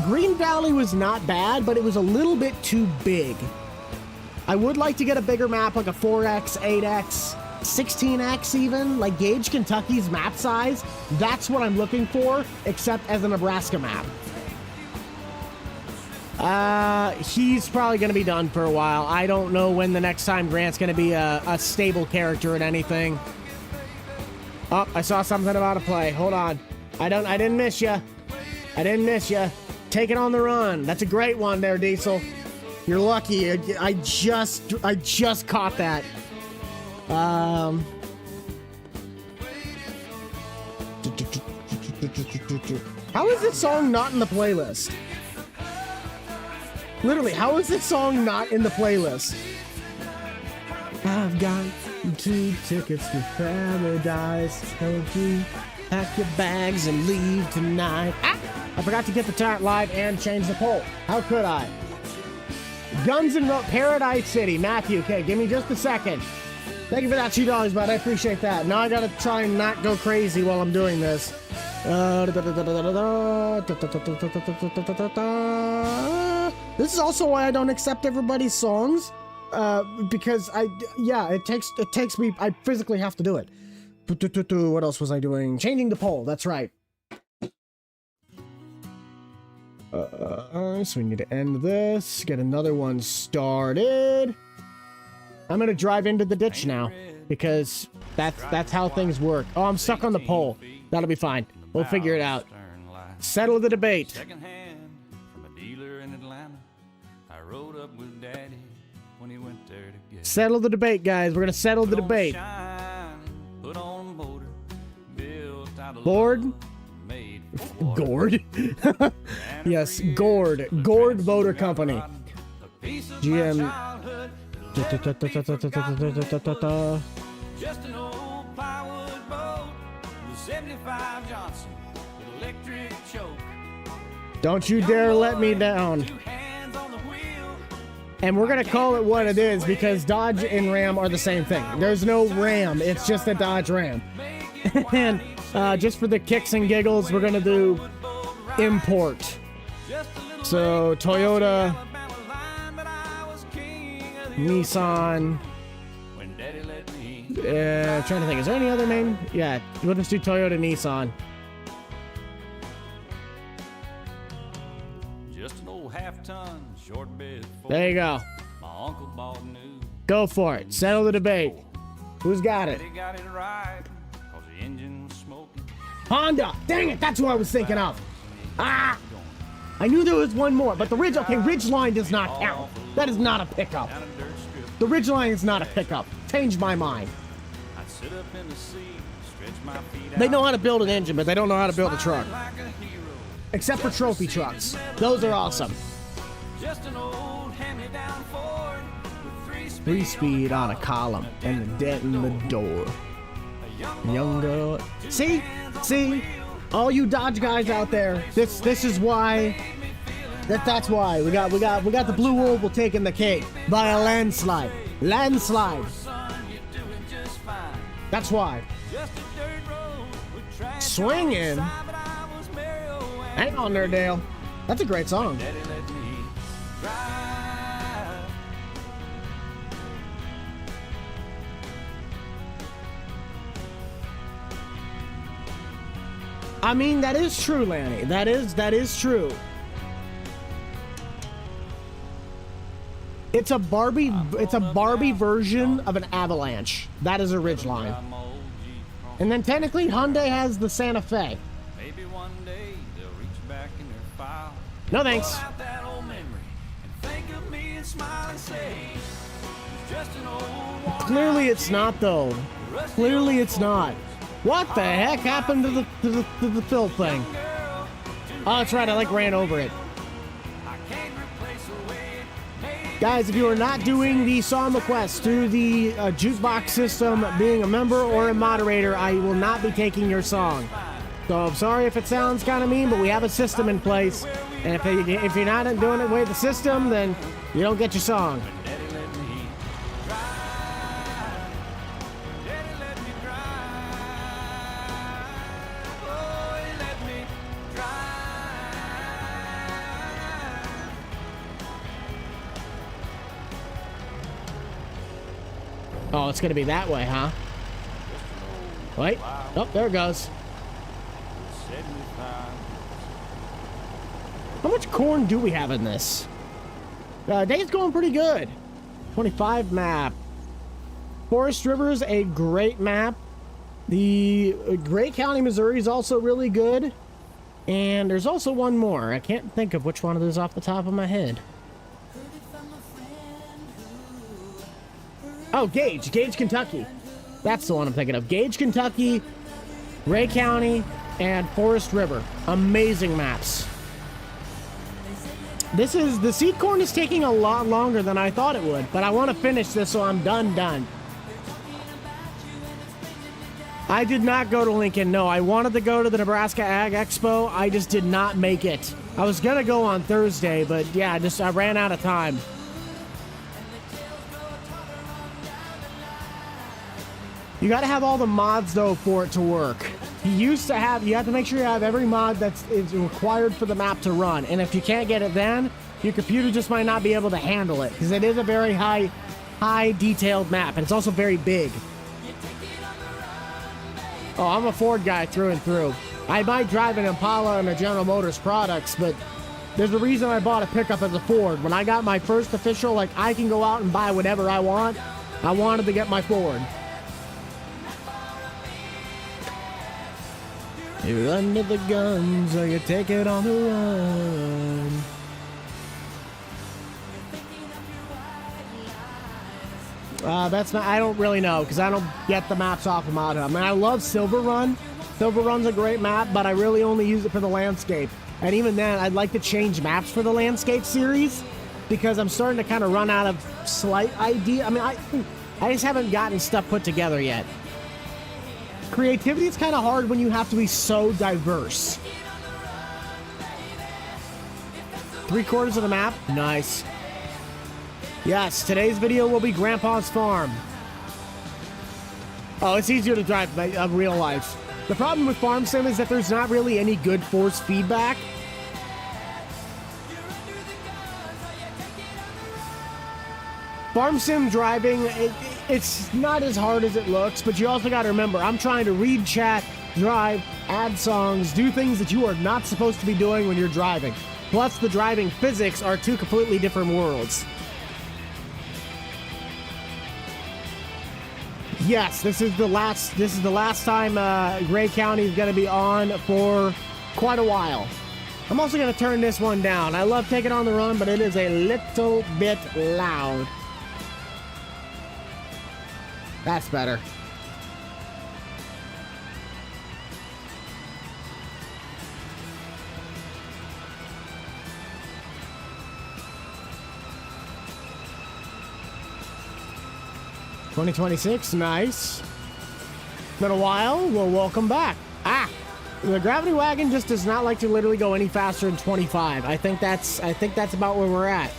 Green Valley was not bad, but it was a little bit too big. I would like to get a bigger map, like a 4X, 8X, 16X even, like Gage, Kentucky's map size. That's what I'm looking for, except as a Nebraska map. He's probably going to be done for a while. I don't know when the next time Grant's going to be a stable character in anything. Oh, I saw something about a play. Hold on. I didn't miss you. I didn't miss you. Take it on the run. That's a great one there, Diesel. You're lucky. I just caught that. How is this song not in the playlist? Literally, how is this song not in the playlist? I've got 2 tickets to paradise. Don't you pack your bags and leave tonight? Ah! I forgot to get the chart live and change the poll. How could I? Guns N' Roses, Paradise City. Matthew, okay, give me just a second. Thank you for that $2, bud. I appreciate that. Now I gotta try and not go crazy while I'm doing this. This is also why I don't accept everybody's songs. Because it takes me, I physically have to do it. What else was I doing? Changing the poll, that's right. So we need to end this, get another one started. I'm gonna drive into the ditch now, because that's how things work. Oh, I'm stuck on the pole. That'll be fine. We'll figure it out. Settle the debate. Settle the debate, guys. We're gonna settle the debate. Board? Gord? Yes, Gord. Gord Motor Company. GM. Just an old plywood boat with 75 Johnson with electric choke. Don't you dare let me down. And we're gonna call it what it is, because Dodge and Ram are the same thing. There's no Ram, it's just a Dodge Ram. And just for the kicks and giggles, we're gonna do import. So Toyota, Nissan. I'm trying to think, is there any other name? Yeah, we'll just do Toyota, Nissan. Just an old half-ton short bed. There you go. My uncle bought new. Go for it. Settle the debate. Who's got it? Got it right, 'cause the engine was smoking. Honda. Dang it, that's who I was thinking of. Ah! I knew there was one more, but the Ridge. Okay, Ridgeline does not count. That is not a pickup. The Ridgeline is not a pickup. Changed my mind. They know how to build an engine, but they don't know how to build a truck. Except for trophy trucks. Those are awesome. 3-speed on a column and a dent in the door. Young girl. See? All you Dodge guys out there, this is why. That's why we got the Blue Oval taking the cake by a landslide. That's why. Swinging. Hang on there, Dale. That's a great song. I mean, that is true, Lanny. That is true. It's a Barbie version of an Avalanche. That is a Ridgeline. And then technically Hyundai has the Santa Fe. Maybe one day they'll reach back in their file. No thanks. Clearly it's not though. Clearly it's not. What the heck happened to the fill thing? Oh, that's right. I ran over it. Guys, if you are not doing the song requests through the jukebox system, being a member or a moderator, I will not be taking your song. So I'm sorry if it sounds kind of mean, but we have a system in place. And if you're not doing it with the system, then you don't get your song. Oh, it's gonna be that way, huh? Wait. Oh, there it goes. How much corn do we have in this? Day's going pretty good. 25 map. Forest River is a great map. The Gray County, Missouri is also really good. And there's also one more. I can't think of which one of those off the top of my head. Oh, Gage, Kentucky. That's the one I'm thinking of. Gage, Kentucky, Ray County, and Forest River. Amazing maps. The seed corn is taking a lot longer than I thought it would, but I want to finish this so I'm done. I did not go to Lincoln, no. I wanted to go to the Nebraska Ag Expo. I just did not make it. I was going to go on Thursday, but yeah, I ran out of time. You got to have all the mods, though, for it to work. You have to make sure you have every mod is required for the map to run. And if you can't get it then, your computer just might not be able to handle it. Because it is a very high detailed map. And it's also very big. Oh, I'm a Ford guy through and through. I might drive an Impala and a General Motors products, but there's a reason I bought a pickup as a Ford. When I got my first official, I can go out and buy whatever I want, I wanted to get my Ford. You're under the gun, so you take it on the run. That's not, I don't really know, because I don't get the maps off of Moto. I mean, I love Silver Run. Silver Run's a great map, but I really only use it for the landscape. And even then, I'd like to change maps for the landscape series, because I'm starting to kind of run out of slight idea. I mean, I just haven't gotten stuff put together yet. Creativity is kind of hard when you have to be so diverse. 3/4 of the map. Nice. Yes, today's video will be Grandpa's Farm. Oh, it's easier to drive real life. The problem with Farm Sim is that there's not really any good force feedback. Farm Sim driving, it's not as hard as it looks, but you also got to remember, I'm trying to read chat, drive, add songs, do things that you are not supposed to be doing when you're driving. Plus, the driving physics are two completely different worlds. Yes, this is the last time Gray County is going to be on for quite a while. I'm also going to turn this one down. I love Taking on the Run, but it is a little bit loud. That's better. $2026, nice. Been a while. Well, welcome back. Ah, the gravity wagon just does not like to literally go any faster than 25. I think that's about where we're at.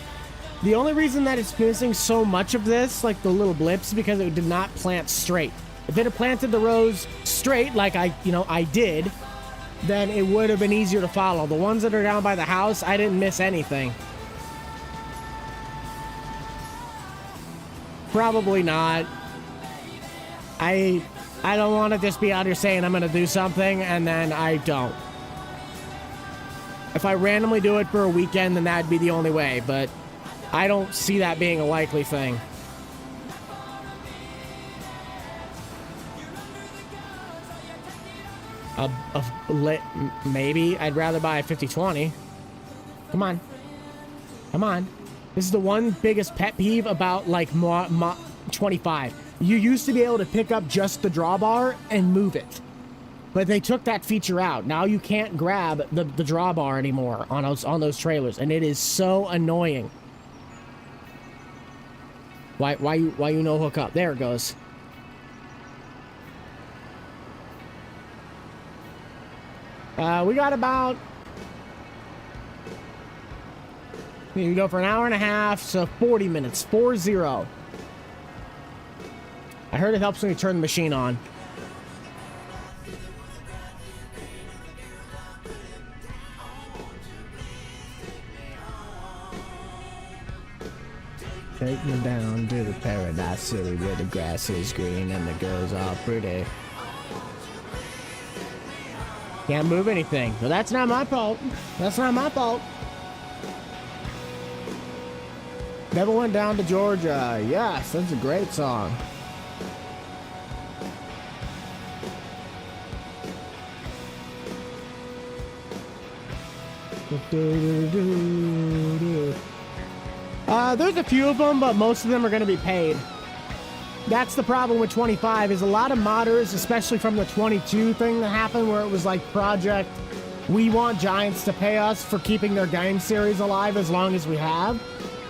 The only reason that it's missing so much of this, like the little blips, is because it did not plant straight. If it had planted the rows straight, like I did, then it would have been easier to follow. The ones that are down by the house, I didn't miss anything. Probably not. I don't want to just be out here saying I'm going to do something and then I don't. If I randomly do it for a weekend, then that'd be the only way, but I don't see that being a likely thing. Maybe. I'd rather buy a 5020. Come on. Come on. This is the one biggest pet peeve about, like, 25. You used to be able to pick up just the drawbar and move it. But they took that feature out. Now you can't grab the drawbar anymore on those trailers, and it is so annoying. Why you no hook up? There it goes. We got about... You can go for an hour and a half, so 40 minutes. 4-0. I heard it helps when you turn the machine on. Take me down to the paradise city where the grass is green and the girls are pretty. Can't move anything. But that's not my fault. That's not my fault. Never went down to Georgia. Yes, that's a great song. There's a few of them, but most of them are going to be paid. That's the problem with 25, is a lot of modders, especially from the 22 thing that happened, where it was like Project, we want Giants to pay us for keeping their game series alive as long as we have.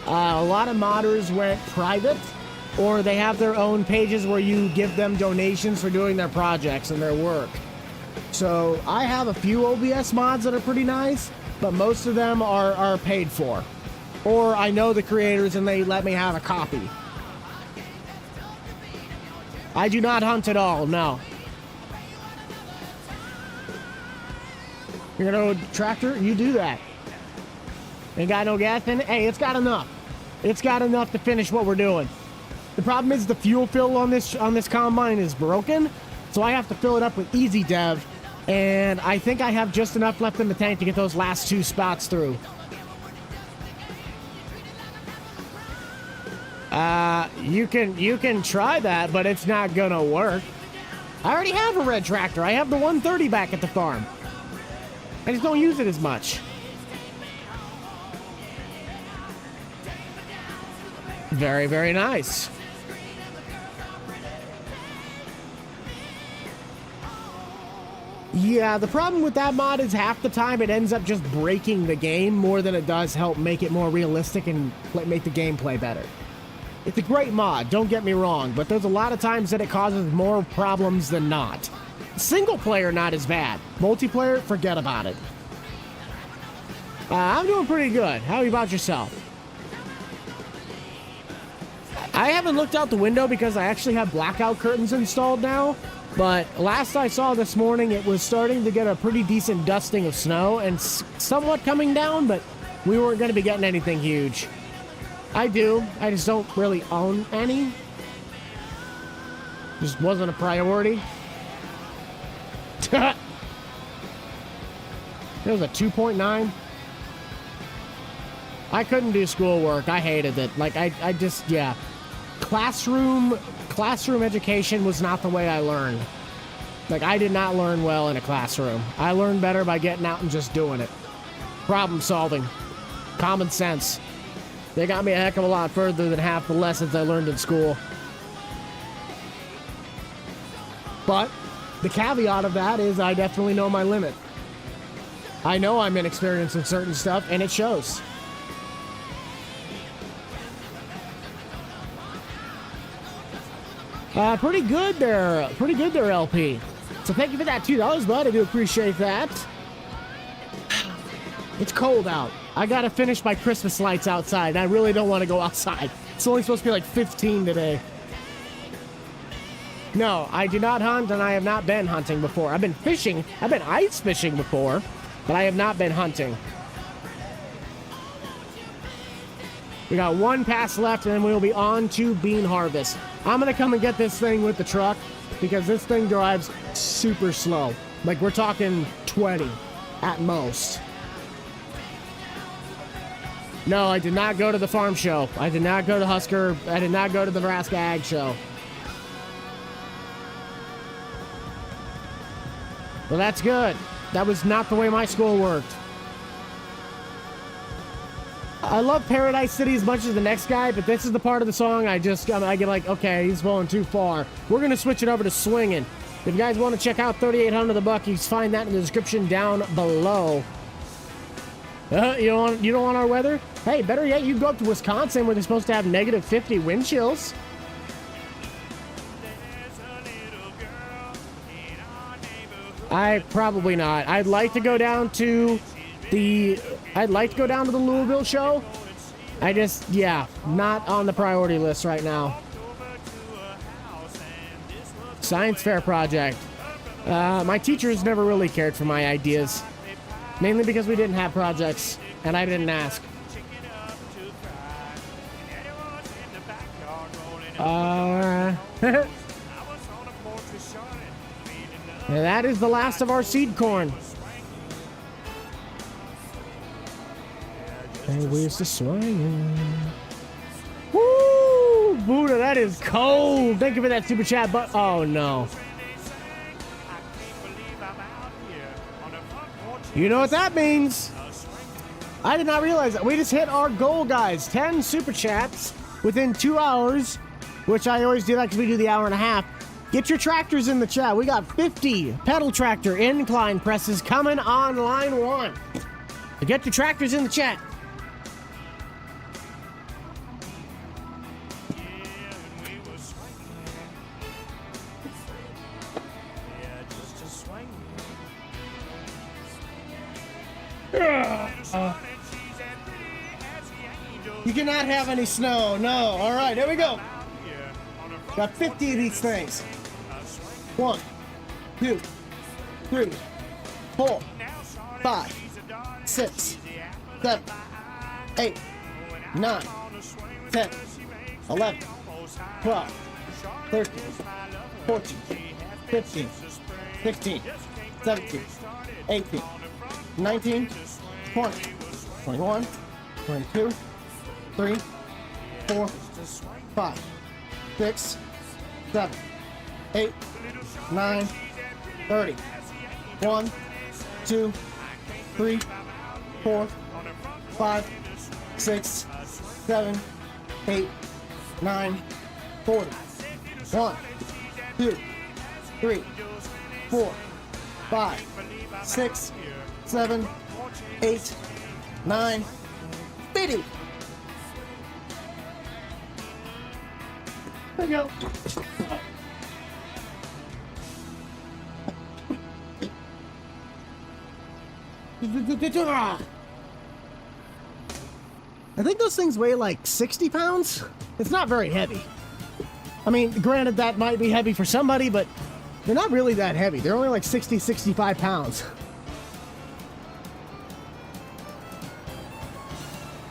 A lot of modders went private, or they have their own pages where you give them donations for doing their projects and their work. So I have a few OBS mods that are pretty nice, but most of them are paid for. Or I know the creators and they let me have a copy. I do not hunt at all, no. You're gonna tractor? You do that. Ain't got no gas in it? Hey, it's got enough. It's got enough to finish what we're doing. The problem is the fuel fill on this combine is broken, so I have to fill it up with Easy Dev, and I think I have just enough left in the tank to get those last two spots through. You can try that, but it's not gonna work. I already have a red tractor. I have the 130 back at the farm. I just don't use it as much. Very, very nice. Yeah, the problem with that mod is half the time it ends up just breaking the game more than it does help make it more realistic and make the gameplay better. It's a great mod, don't get me wrong, but there's a lot of times that it causes more problems than not. Single player, not as bad. Multiplayer, forget about it. I'm doing pretty good. How about yourself? I haven't looked out the window because I actually have blackout curtains installed now, but last I saw this morning, it was starting to get a pretty decent dusting of snow and somewhat coming down, but we weren't going to be getting anything huge. I do. I just don't really own any. Just wasn't a priority. It was a 2.9. I couldn't do schoolwork. I hated it. Like, I just, yeah. Classroom education was not the way I learned. Like, I did not learn well in a classroom. I learned better by getting out and just doing it. Problem solving. Common sense. They got me a heck of a lot further than half the lessons I learned in school. But the caveat of that is I definitely know my limit. I know I'm inexperienced in certain stuff, and it shows. Pretty good there. Pretty good there, LP. So thank you for that $2, bud. I do appreciate that. It's cold out. I gotta finish my Christmas lights outside. I really don't want to go outside. It's only supposed to be like 15 today. No, I do not hunt, and I have not been hunting before. I've been fishing. I've been ice fishing before, but I have not been hunting. We got one pass left, and then we'll be on to bean harvest. I'm gonna come and get this thing with the truck because this thing drives super slow. Like, we're talking 20 at most. No, I did not go to the farm show. I did not go to Husker. I did not go to the Nebraska Ag Show. Well, that's good. That was not the way my school worked. I love Paradise City as much as the next guy, but this is the part of the song I get like, okay, he's going too far. We're going to switch it over to swinging. If you guys want to check out 3800 the Buck, you can find that in the description down below. You don't want our weather? Hey, better yet, you can go up to Wisconsin where they're supposed to have negative 50 wind chills. Probably not. I'd like to go down to the Louisville show. Not on the priority list right now. Science fair project. My teachers never really cared for my ideas. Mainly because we didn't have projects, and I didn't ask. And that is the last of our seed corn. And where's the swinging? Woo! Buddha, that is cold. Thank you for that super chat, but oh no. You know what that means? I did not realize that. We just hit our goal, guys. 10 super chats within 2 hours, which I always do that because we do the hour and a half. Get your tractors in the chat. We got 50 pedal tractor incline presses coming on line 1. So get your tractors in the chat. You cannot have any snow. No. All right, here we go. Got 50 of these things. 1, 2, 3, 4, 5, 6, 7, 8, 9, 10, 11, 12, 13, 14, 15, 16, 17, 18, 19, 20, 21, 22, 3, 4, 5, 6, 7, 8, 9, 30. 1, 2, 3, 4, 5, 6, 7, 8, 9, 40. 1, 2, 3, 4, 5, 6, 7, 8, 9, 50. There you go. I think those things weigh like 60 pounds. It's not very heavy. I mean, granted, that might be heavy for somebody, but they're not really that heavy. They're only like 60, 65 pounds.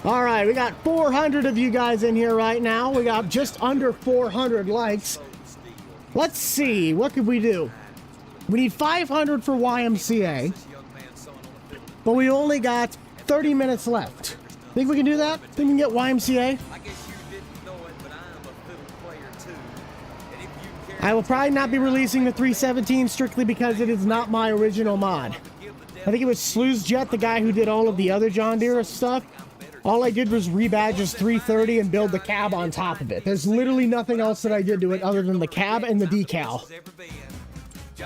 All right, we got 400 of you guys in here right now. We got just under 400 likes. Let's see, what could we do? We need 500 for YMCA, but we only got 30 minutes left. Think we can do that? Think we can get YMCA? I will probably not be releasing the 317 strictly because it is not my original mod. I think it was Slews Jet, the guy who did all of the other John Deere stuff. All I did was rebadge his 330 and build the cab on top of it. There's literally nothing else that I did to it other than the cab and the decal.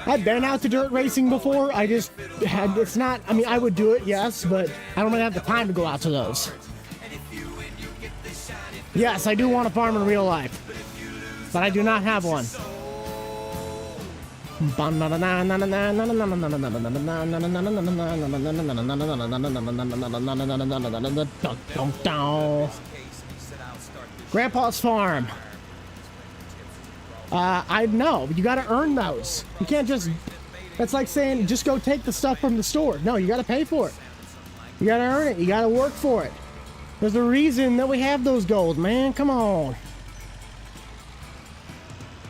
I've been out to dirt racing before. I just had, it's not, I mean, I would do it, yes, but I don't really have the time to go out to those. Yes, I do want a farm in real life, but I do not have one. Grandpa's farm. I know. You gotta earn those. You can't just... That's like saying, just go take the stuff from the store. No, you gotta pay for it. You gotta earn it. You gotta work for it. There's a reason that we have those goals, man. Come on.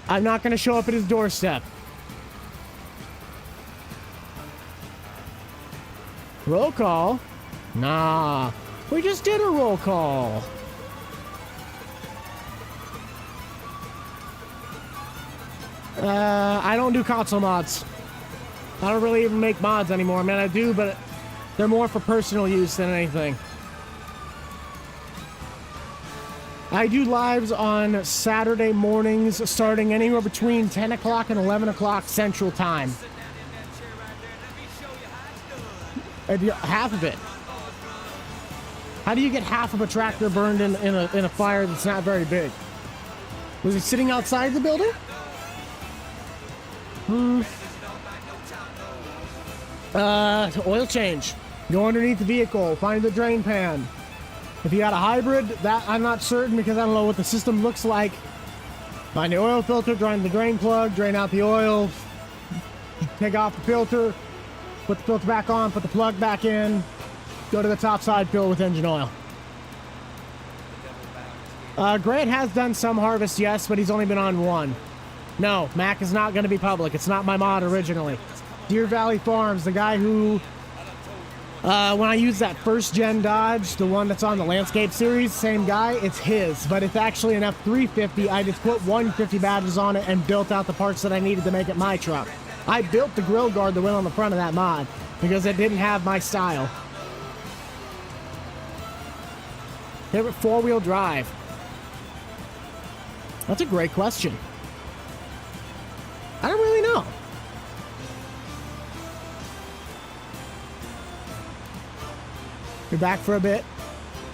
I'm not gonna show up at his doorstep. Roll call? Nah. We just did a roll call. I don't do console mods. I don't really even make mods anymore. I mean, I do, but they're more for personal use than anything. I do lives on Saturday mornings starting anywhere between 10 o'clock and 11 o'clock Central Time. Half of it. How do you get half of a tractor burned in a fire that's not very big? Was it sitting outside the building? Oil change. Go underneath the vehicle. Find the drain pan. If you got a hybrid, that I'm not certain because I don't know what the system looks like. Find the oil filter, drain the drain plug, drain out the oil, take off the filter, put the filter back on, put the plug back in, go to the top side, fill with engine oil. Grant has done some harvest, yes, but he's only been on one. No, Mac is not going to be public. It's not my mod originally. Deer Valley Farms, the guy who, when I used that first gen Dodge, the one that's on the Landscape series, same guy, it's his, but it's actually an F350. I just put 150 badges on it and built out the parts that I needed to make it my truck. I built the grill guard that went on the front of that mod because it didn't have my style. Favorite four-wheel drive? That's a great question. I don't really know. You're back for a bit.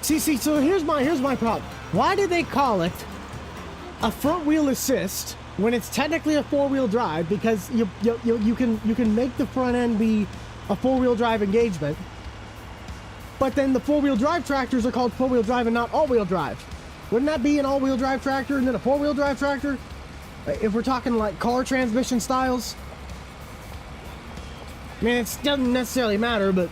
See, so here's my problem. Why did they call it a front wheel assist when it's technically a four-wheel drive? Because you can make the front end be a four-wheel drive engagement, but then the four-wheel drive tractors are called four-wheel drive and not all-wheel drive. Wouldn't that be an all-wheel drive tractor and then a four-wheel drive tractor? If we're talking like car transmission styles? I mean, it doesn't necessarily matter, but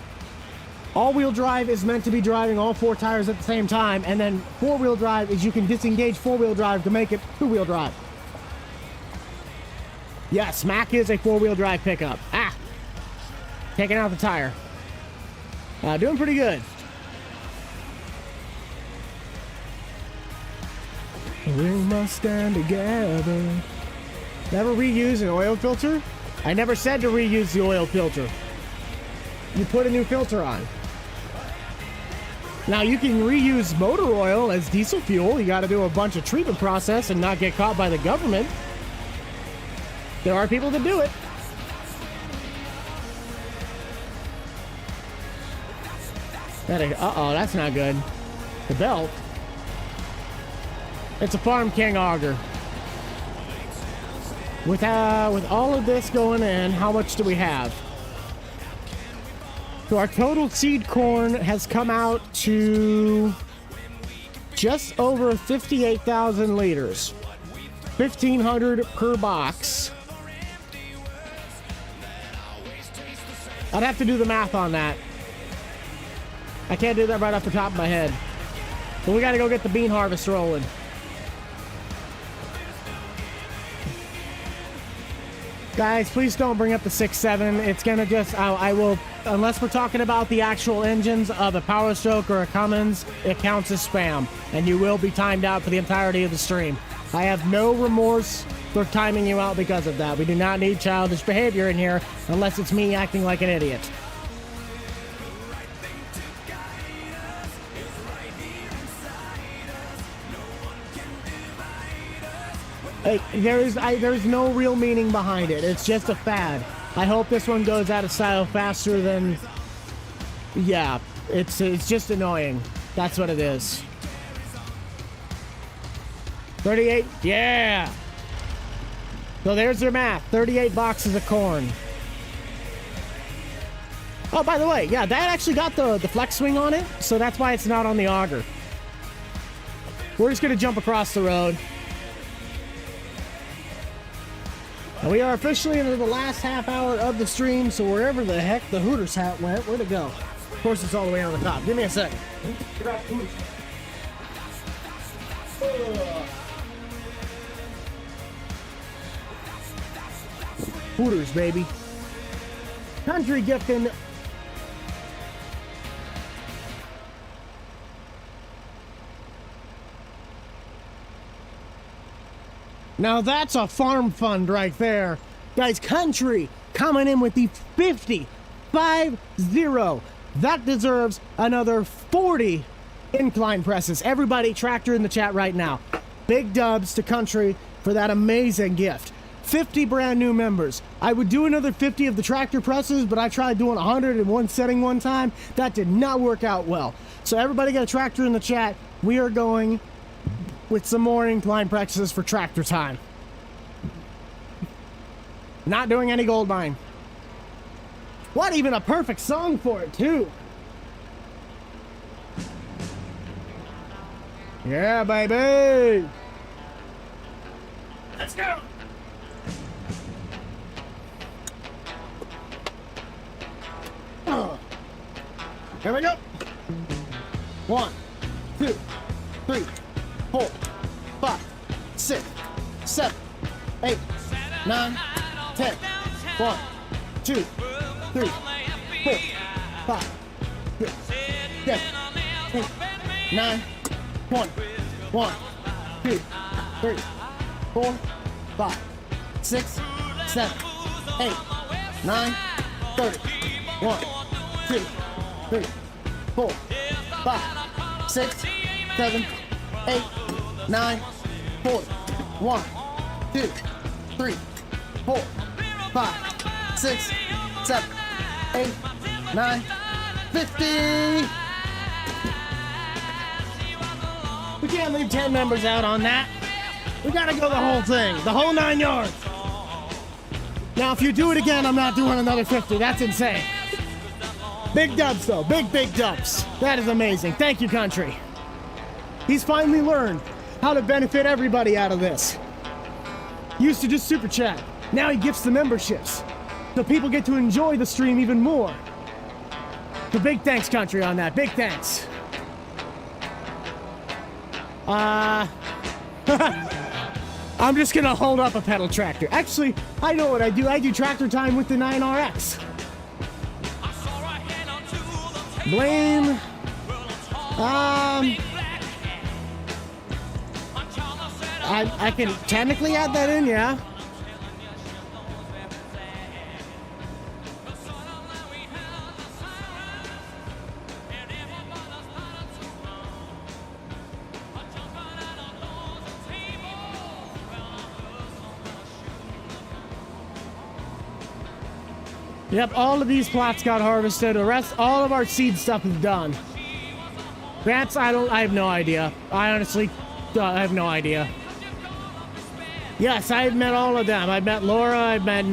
all-wheel drive is meant to be driving all four tires at the same time, and then four-wheel drive is you can disengage four-wheel drive to make it two-wheel drive. Yes, Mac is a four-wheel drive pickup. Ah! Taking out the tire. Doing pretty good. We must stand together. Never reuse an oil filter? I never said to reuse the oil filter. You put a new filter on. Now you can reuse motor oil as diesel fuel. You got to do a bunch of treatment process and not get caught by the government. There are people that do it. Uh-oh, that's not good. The belt. It's a Farm King auger. With all of this going in, how much do we have? So our total seed corn has come out to just over 58,000 liters. 1,500 per box. I'd have to do the math on that. I can't do that right off the top of my head. But we got to go get the bean harvest rolling. Guys, please don't bring up the 6.7. It's gonna just, I will, unless we're talking about the actual engines of a Power Stroke or a Cummins, it counts as spam. And you will be timed out for the entirety of the stream. I have no remorse for timing you out because of that. We do not need childish behavior in here unless it's me acting like an idiot. There's no real meaning behind it. It's just a fad. I hope this one goes out of style faster than... Yeah, it's just annoying. That's what it is. 38? Yeah! So there's their math. 38 boxes of corn. Oh, by the way, yeah, that actually got the flex swing on it, so that's why it's not on the auger. We're just going to jump across the road. And we are officially into the last half hour of the stream, so wherever the heck the Hooters hat went, where'd it go? Of course, it's all the way on the top. Give me a second. Hooters, baby. Country gifting. Now that's a farm fund right there. Guys, Country coming in with the 50. That deserves another 40 incline presses. Everybody, tractor in the chat right now. Big dubs to Country for that amazing gift. 50 brand new members. I would do another 50 of the tractor presses, but I tried doing 100 in one setting one time. That did not work out well. So everybody got a tractor in the chat. We are going with some more incline presses for tractor time. Not doing any gold mine. What, even a perfect song for it too. Yeah, baby. Let's go. Here we go. 1, 2, 3, 4, 5, 6, 7, 8, 9, 10. 1, 2, 3, 4, 5, 6, 7, 8, 9, 20. 1, 2, 3, 4, 5, 6, 7, 8, 9, 30. 1, 2, 3, 4, 5, 6, 7, 8, 9, 40. 1, 2, 3, 4, 5, 6, 7, 8, 9, 50. We can't leave 10 members out on that. We gotta go the whole thing, the whole 9 yards. Now, if you do it again, I'm not doing another 50. That's insane. Big dubs, though. Big dubs. That is amazing. Thank you, Country. He's finally learned how to benefit everybody out of this. Used to just super chat. Now he gifts the memberships. So people get to enjoy the stream even more. So big thanks, Country, on that. Big thanks. I'm just gonna hold up a pedal tractor. Actually, I know what I do. I do tractor time with the 9RX. Blame. I can technically add that in, yeah. Yep, all of these plots got harvested. The rest, all of our seed stuff is done. Grants, I have no idea. I honestly, I have no idea. Yes, I've met all of them. I've met Laura, I've met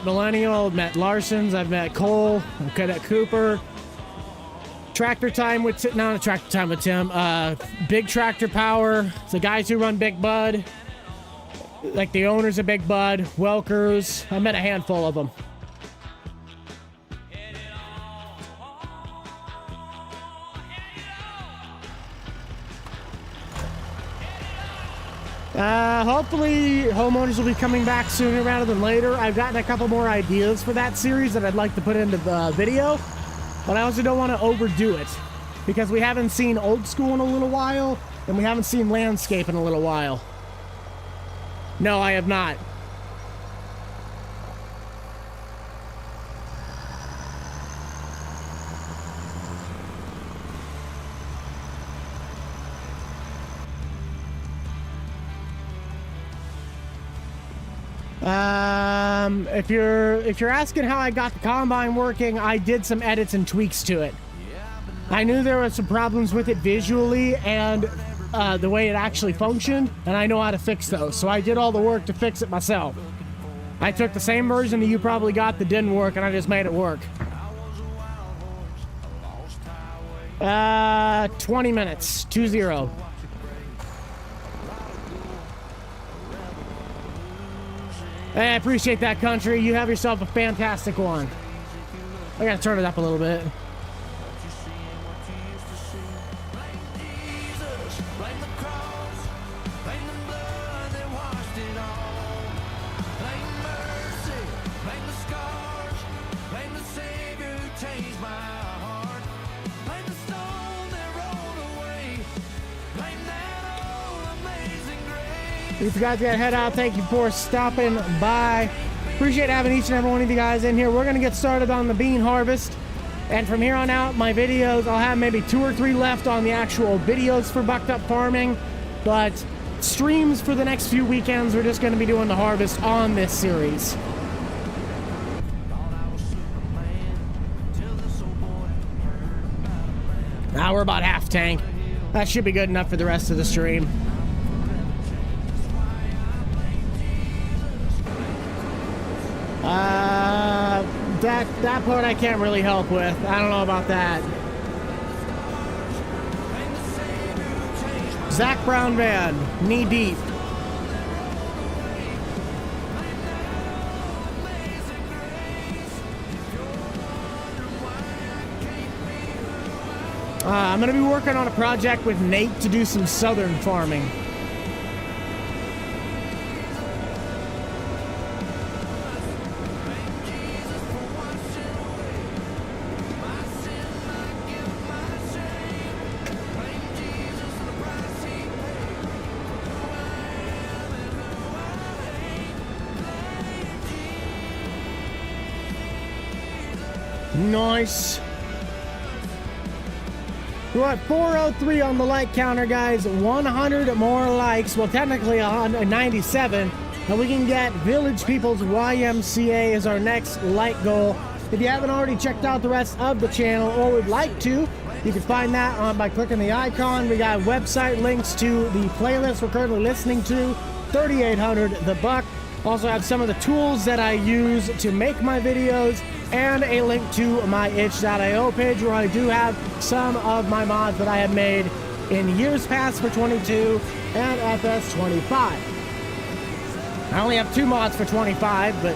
Millennial, I've met Larson's, I've met Cole, Cadet Cooper. Tractor time with, no, not tractor time with Tim. Big Tractor Power, the guys who run Big Bud. Like the owners of Big Bud, Welkers. I met a handful of them. Hopefully homeowners will be coming back sooner rather than later. I've gotten a couple more ideas for that series that I'd like to put into the video, but I also don't want to overdo it because we haven't seen old school in a little while and we haven't seen landscape in a little while. No, I have not. If you're asking how I got the combine working, I did some edits and tweaks to it. I knew there were some problems with it visually and the way it actually functioned, and I know how to fix those. So I did all the work to fix it myself. I took the same version that you probably got that didn't work, and I just made it work. 20 minutes, 2-0. Hey, I appreciate that, country. You have yourself a fantastic one. I gotta turn it up a little bit. If you guys gotta head out, thank you for stopping by. Appreciate having each and every one of you guys in here. We're gonna get started on the bean harvest. And from here on out, my videos, I'll have maybe 2 or 3 left on the actual videos for Bucked Up Farming. But streams for the next few weekends, we're just gonna be doing the harvest on this series. Now we're about half tank. That should be good enough for the rest of the stream. That part I can't really help with. I don't know about that. Zach Brown Band, knee deep. I'm gonna be working on a project with Nate to do some southern farming. Nice. We're at 403 on the like counter, guys. 100 more likes. Well, technically 197. And we can get Village People's YMCA as our next like goal. If you haven't already checked out the rest of the channel or would like to, you can find that by clicking the icon. We got website links to the playlist we're currently listening to, 3800 The Buck. Also have some of the tools that I use to make my videos, and a link to my itch.io page where I do have some of my mods that I have made in years past for 22 and FS25. I only have 2 mods for 25, but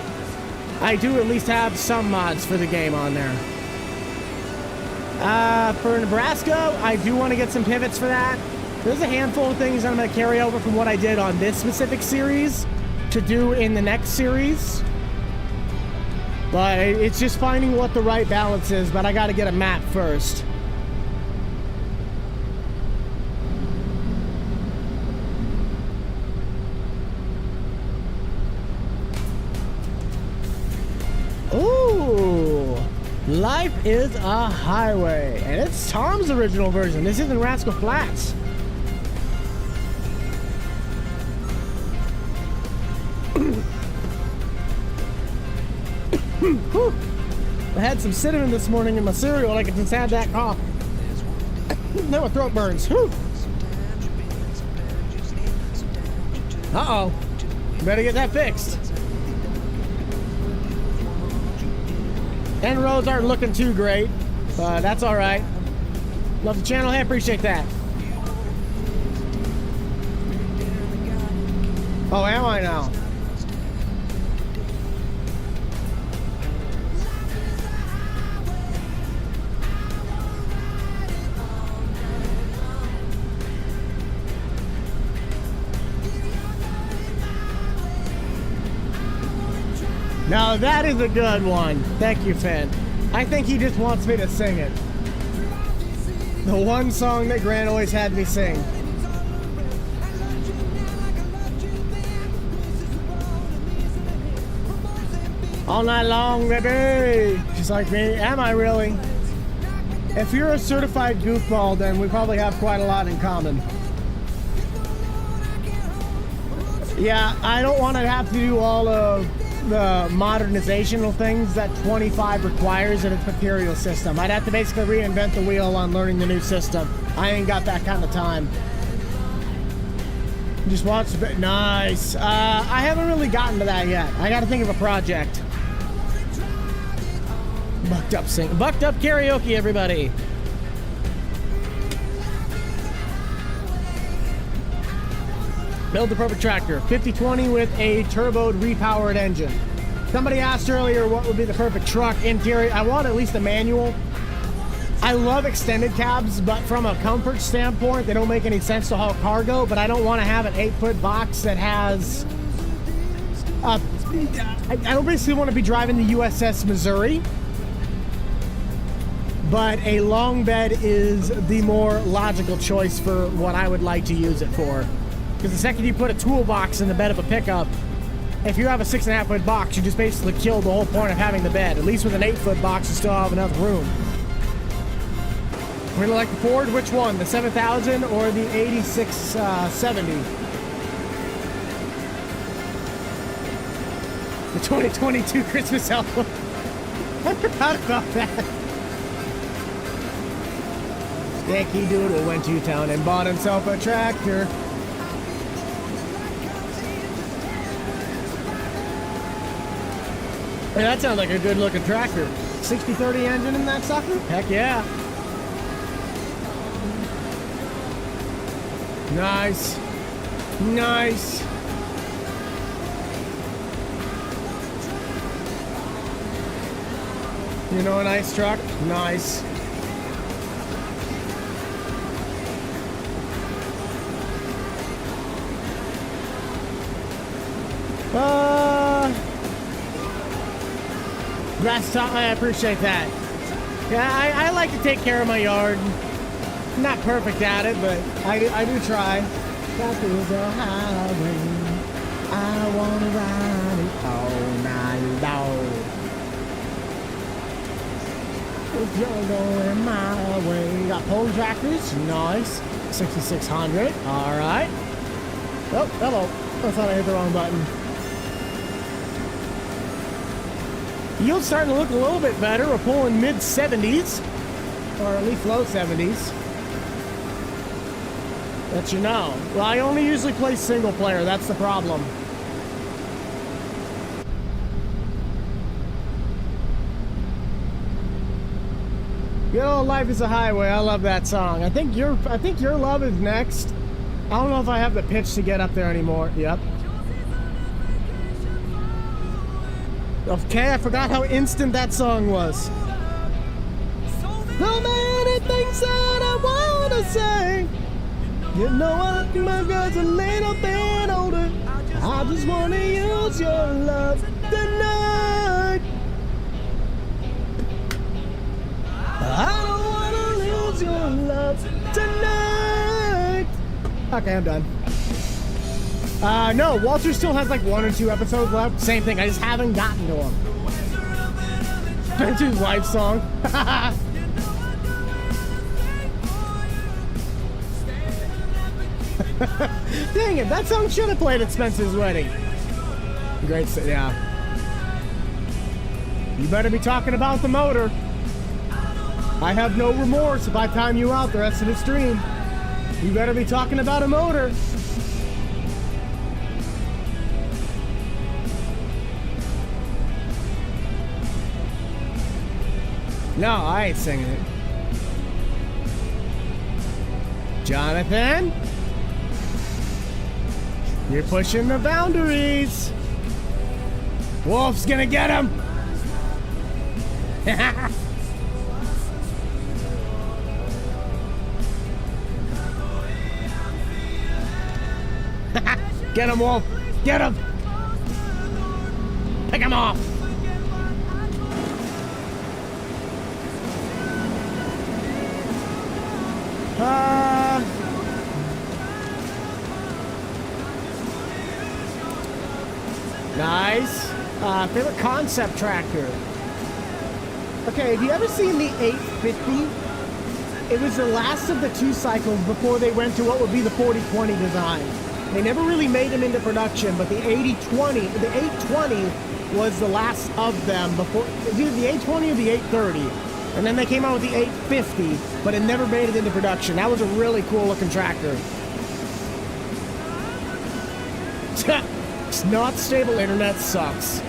I do at least have some mods for the game on there. For Nebraska, I do want to get some pivots for that. There's a handful of things I'm going to carry over from what I did on this specific series to do in the next series. But it's just finding what the right balance is, but I got to get a map first. Ooh, Life is a Highway, and it's Tom's original version. This isn't Rascal Flatts. I had some cinnamon this morning in my cereal, and I could just have that cough. Now my throat burns. Uh-oh. Better get that fixed. End rows aren't looking too great, but that's all right. Love the channel. Hey, appreciate that. Oh, am I now? Now that is a good one. Thank you, Finn. I think he just wants me to sing it. The one song that Grant always had me sing. All night long, baby. Just like me. Am I really? If you're a certified goofball, then we probably have quite a lot in common. Yeah, I don't want to have to do all of the modernizational things that 25 requires in its material system. I'd have to basically reinvent the wheel on learning the new system. I ain't got that kind of time. Just wants a bit nice. I haven't really gotten to that yet. I got to think of a project. Bucked up karaoke, everybody. Build the perfect tractor. 5020 with a turboed repowered engine. Somebody asked earlier what would be the perfect truck interior. I want at least a manual. I love extended cabs, but from a comfort standpoint, they don't make any sense to haul cargo, but I don't want to have an 8-foot box that has... I don't basically want to be driving the USS Missouri, but a long bed is the more logical choice for what I would like to use it for. Because the second you put a toolbox in the bed of a pickup, if you have a 6.5-foot box, you just basically kill the whole point of having the bed. At least with an 8-foot box, you still have enough room. We're gonna like the Ford, which one? The 7000 or the 8670? The 2022 Christmas album. I forgot about that. Yankee Doodle went to town and bought himself a tractor. Hey, that sounds like a good looking tractor. 60/30 engine in that sucker? Heck yeah. Nice. Nice. You know a nice truck? Nice. Grass top, I appreciate that. Yeah, I like to take care of my yard. Not perfect at it, but I do try. That is a highway. I wanna ride it all night long. If you're going my way. Got pole tractors, nice. 6600, all right. Oh, hello. I thought I hit the wrong button. Yield's starting to look a little bit better. We're pulling mid-70s, or at least low 70s. Let you know. Well, I only usually play single player. That's the problem. Good old Life is a Highway. I love that song. I think Your Love is next. I don't know if I have the pitch to get up there anymore. Yep. Okay, I forgot how instant that song was. So many things that I wanna say. You know what, my girl's a little bit older. I just wanna use your love tonight. I don't wanna lose your love tonight. Okay, I'm done. No, Walter still has like 1 or 2 episodes left. Same thing, I just haven't gotten to him. That's his wife's song. Dang it, that song should have played at Spencer's wedding. Great, yeah. You better be talking about the motor. I have no remorse if I time you out the rest of the stream. You better be talking about a motor. No, I ain't singing it. Jonathan? You're pushing the boundaries. Wolf's gonna get him. Get him, Wolf. Get him. Pick him off. Nice. Favorite concept tractor. Okay, have you ever seen the 850? It was the last of the 2 cycles before they went to what would be the 4020 design. They never really made them into production, but the 8020, the 820 was the last of them before. It's either the 820 or the 830. And then they came out with the 850, but it never made it into production. That was a really cool looking tractor. It's not stable internet sucks.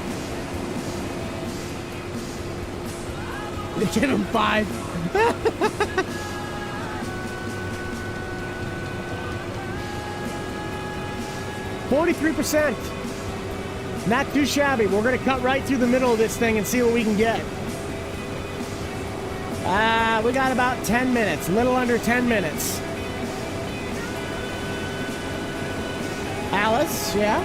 They get him 5. 43%. Not too shabby. We're going to cut right through the middle of this thing and see what we can get. We got about 10 minutes. A little under 10 minutes. Alice, yeah?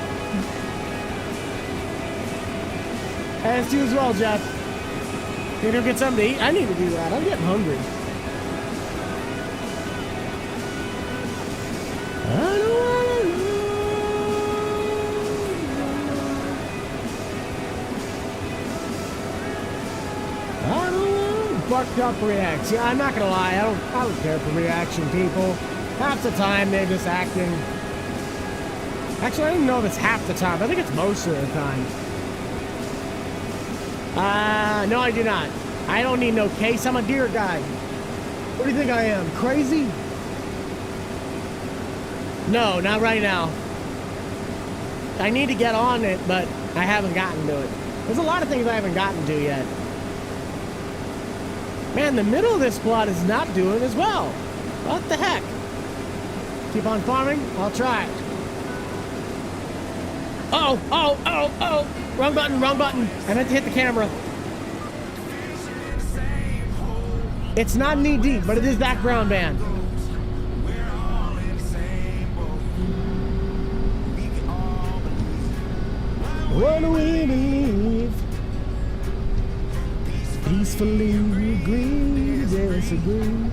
As you as well, Jeff. You gonna get something to eat? I need to do that. I'm getting hungry. I don't wanna know. I don't want bucked up reacts. Yeah, I'm not gonna lie. I don't care for reaction people. Half the time they're just acting. Actually, I don't even know if it's half the time. I think it's most of the time. No, I do not. I don't need no case. I'm a deer guy. What do you think I am? Crazy? No, not right now. I need to get on it, but I haven't gotten to it. There's a lot of things I haven't gotten to yet. Man, the middle of this plot is not doing as well. What the heck? Keep on farming? I'll try it. Oh. Wrong button. I meant to hit the camera. It's not knee deep, but it is background band. What do we believe? Peacefully agree, disagree.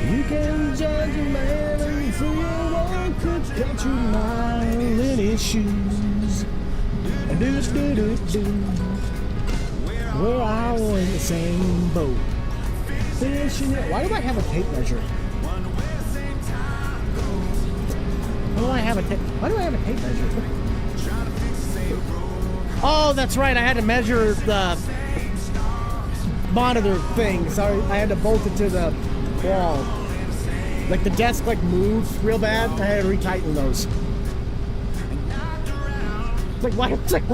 You can judge a man and for your one could cut your mile in his shoes. Do. We're all in the same boat. Why do I have a tape measure? Why do I have a tape measure? Oh, that's right. I had to measure the monitor thing. Sorry, I had to bolt it to the wall. Like the desk moved real bad. I had to retighten those. It's why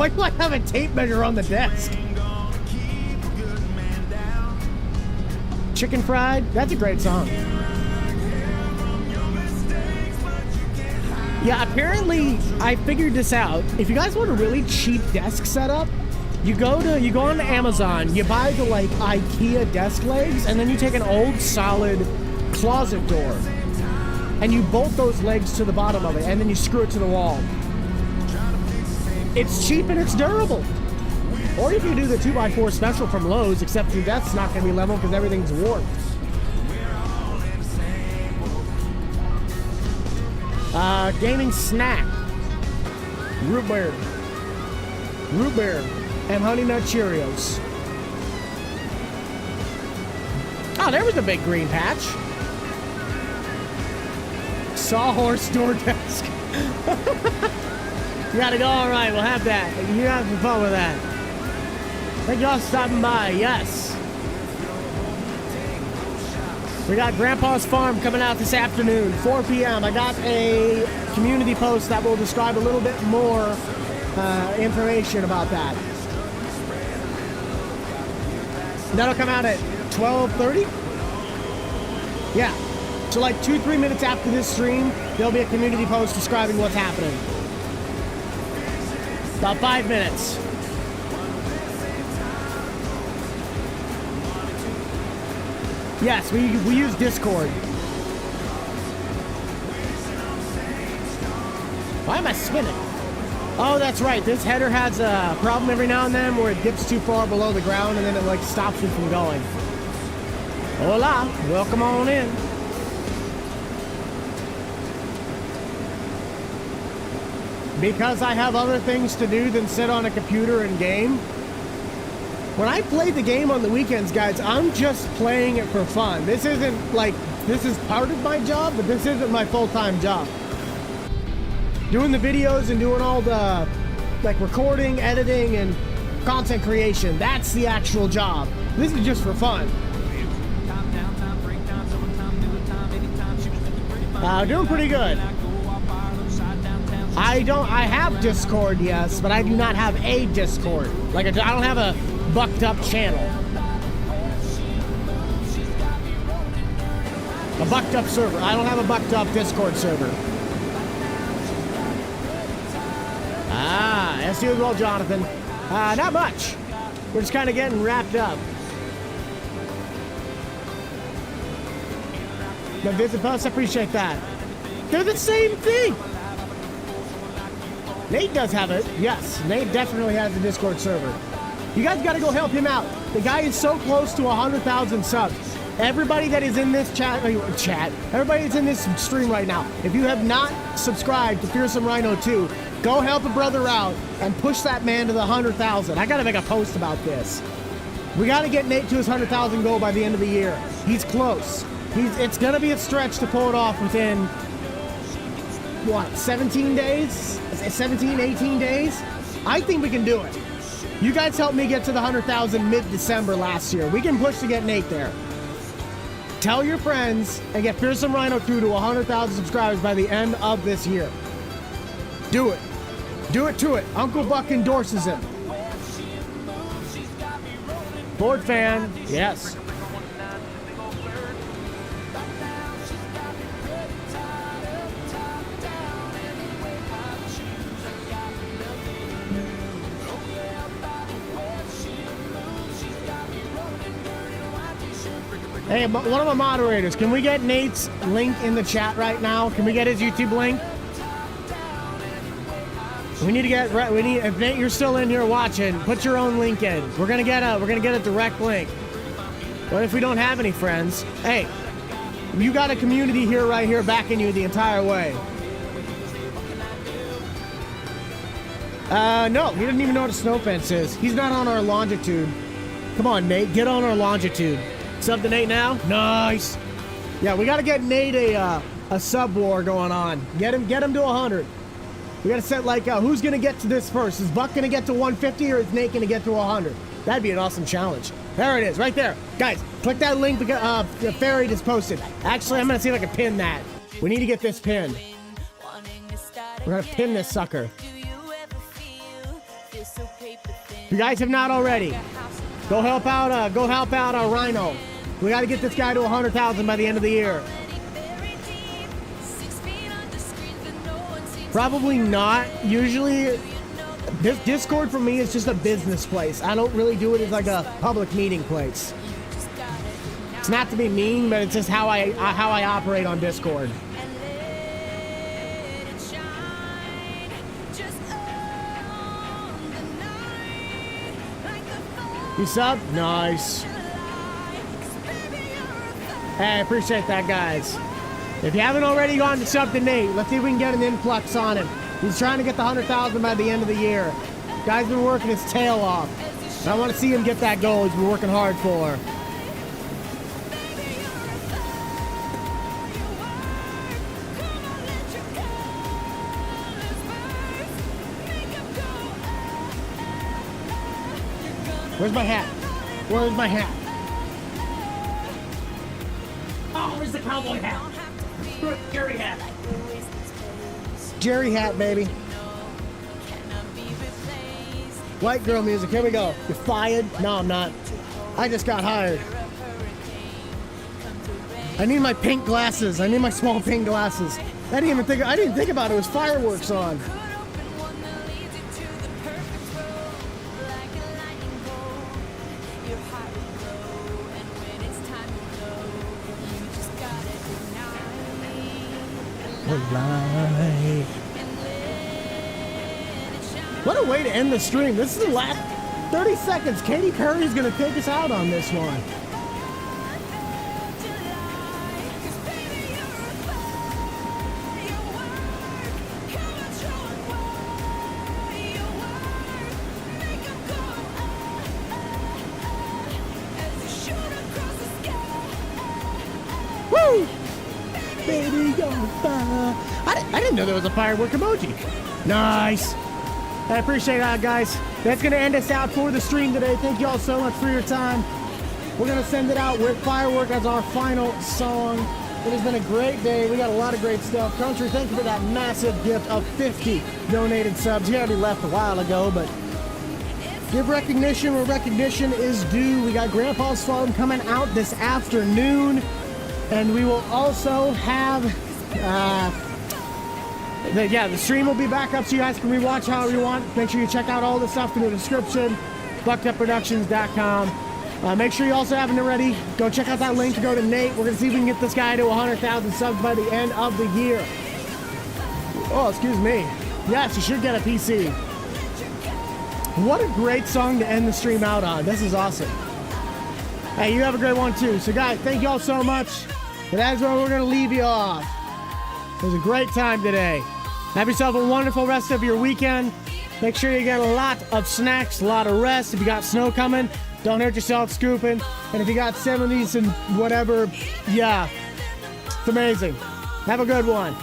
do I have a tape measure on the desk? Chicken Fried? That's a great song. Yeah, apparently I figured this out. If you guys want a really cheap desk setup, you go on Amazon, you buy the IKEA desk legs, and then you take an old solid closet door and you bolt those legs to the bottom of it, and then you screw it to the wall. It's cheap and it's durable. Or you can do the 2x4 special from Lowe's, except your desk's not going to be level because everything's warped. Gaming snack. Root beer, and Honey Nut Cheerios. Oh, there was a big green patch. Sawhorse door desk. You gotta go, all right, we'll have that. You have some fun with that. Thank y'all for stopping by, yes. We got Grandpa's Farm coming out this afternoon, 4 p.m. I got a community post that will describe a little bit more information about that. That'll come out at 12:30? Yeah. So 2-3 minutes after this stream, there'll be a community post describing what's happening. About 5 minutes. Yes, we use Discord. Why am I spinning? Oh, that's right. This header has a problem every now and then where it dips too far below the ground and then it stops me from going. Hola, welcome on in. Because I have other things to do than sit on a computer and game. When I play the game on the weekends, guys, I'm just playing it for fun. This isn't this is part of my job, but this isn't my full-time job. Doing the videos and doing all the like recording, editing, and content creation, that's the actual job. This is just for fun. Doing pretty good. I have Discord, yes, but I do not have a Discord. Like, I don't have a bucked up channel. A bucked up server. I don't have a bucked up Discord server. As you as well, Jonathan. Not much. We're just kind of getting wrapped up. The visit posts, I appreciate that. They're the same thing. Nate does have it. Yes, Nate definitely has a Discord server. You guys got to go help him out. The guy is so close to 100,000 subs. Everybody that is in this everybody that's in this stream right now, if you have not subscribed to Fearsome Rhino 2, go help a brother out and push that man to the 100,000. I got to make a post about this. We got to get Nate to his 100,000 goal by the end of the year. He's close. It's going to be a stretch to pull it off within, what, 17 days? 17, 18 days? I think we can do it. You guys helped me get to the 100,000 mid-December last year. We can push to get Nate there. Tell your friends and get Fearsome Rhino 2 to 100,000 subscribers by the end of this year. Do it. Do it to it. Uncle Buck endorses him. Ford fan, yes. Hey, one of my moderators, can we get Nate's link in the chat right now? Can we get his YouTube link? If Nate, you're still in here watching, put your own link in. We're gonna get a direct link. What if we don't have any friends? Hey, you got a community here, right here, backing you the entire way. No, he didn't even know what a snow fence is. He's not on our longitude. Come on, Nate, get on our longitude. Sub to Nate now? Nice. Yeah, we got to get Nate a sub war going on. Get him to 100. We got to set like, who's going to get to this first? Is Buck going to get to 150 or is Nate going to get to 100? That'd be an awesome challenge. There it is, right there. Guys, click that link because Fairy just posted. Actually, I'm going to see if I can pin that. We need to get this pinned. We're going to pin this sucker. If you guys have not already, go help out our Rhino. We got to get this guy to 100,000 by the end of the year. Probably not. Usually, this Discord for me is just a business place. I don't really do it as like a public meeting place. It's not to be mean, but it's just how I operate on Discord. You sub? Nice. Hey, I appreciate that, guys. If you haven't already gone to sub to Nate, let's see if we can get an influx on him. He's trying to get the 100,000 by the end of the year. Guy's been working his tail off. And I want to see him get that goal he's been working hard for. Where's my hat? Where's my hat? Oh, where's the cowboy hat? Jerry hat. Jerry hat, baby. White girl music. Here we go. You're fired? No, I'm not. I just got hired. I need my pink glasses. I need my small pink glasses. I didn't think about it. It was fireworks on. What a way to end the stream. This is the last 30 seconds. Katy Perry's going to take us out on this one. Woo! I didn't know there was a firework emoji. Nice. I appreciate that, guys. That's going to end us out for the stream today. Thank you all so much for your time. We're going to send it out with Firework as our final song. It has been a great day. We got a lot of great stuff. Country, thank you for that massive gift of 50 donated subs. He already left a while ago, but give recognition where recognition is due. We got Grandpa's Farm coming out this afternoon. And we will also have, the stream will be back up so you guys can rewatch however you want. Make sure you check out all the stuff in the description, BUCH'Dproductions.com. Make sure you also haven't already, go check out that link to go to Nate. We're going to see if we can get this guy to 100,000 subs by the end of the year. Oh, excuse me. Yes, you should get a PC. What a great song to end the stream out on. This is awesome. Hey, you have a great one too. So guys, thank you all so much. And that is where we're going to leave you off. It was a great time today. Have yourself a wonderful rest of your weekend. Make sure you get a lot of snacks, a lot of rest. If you got snow coming, don't hurt yourself scooping. And if you got 70s and whatever, yeah, it's amazing. Have a good one.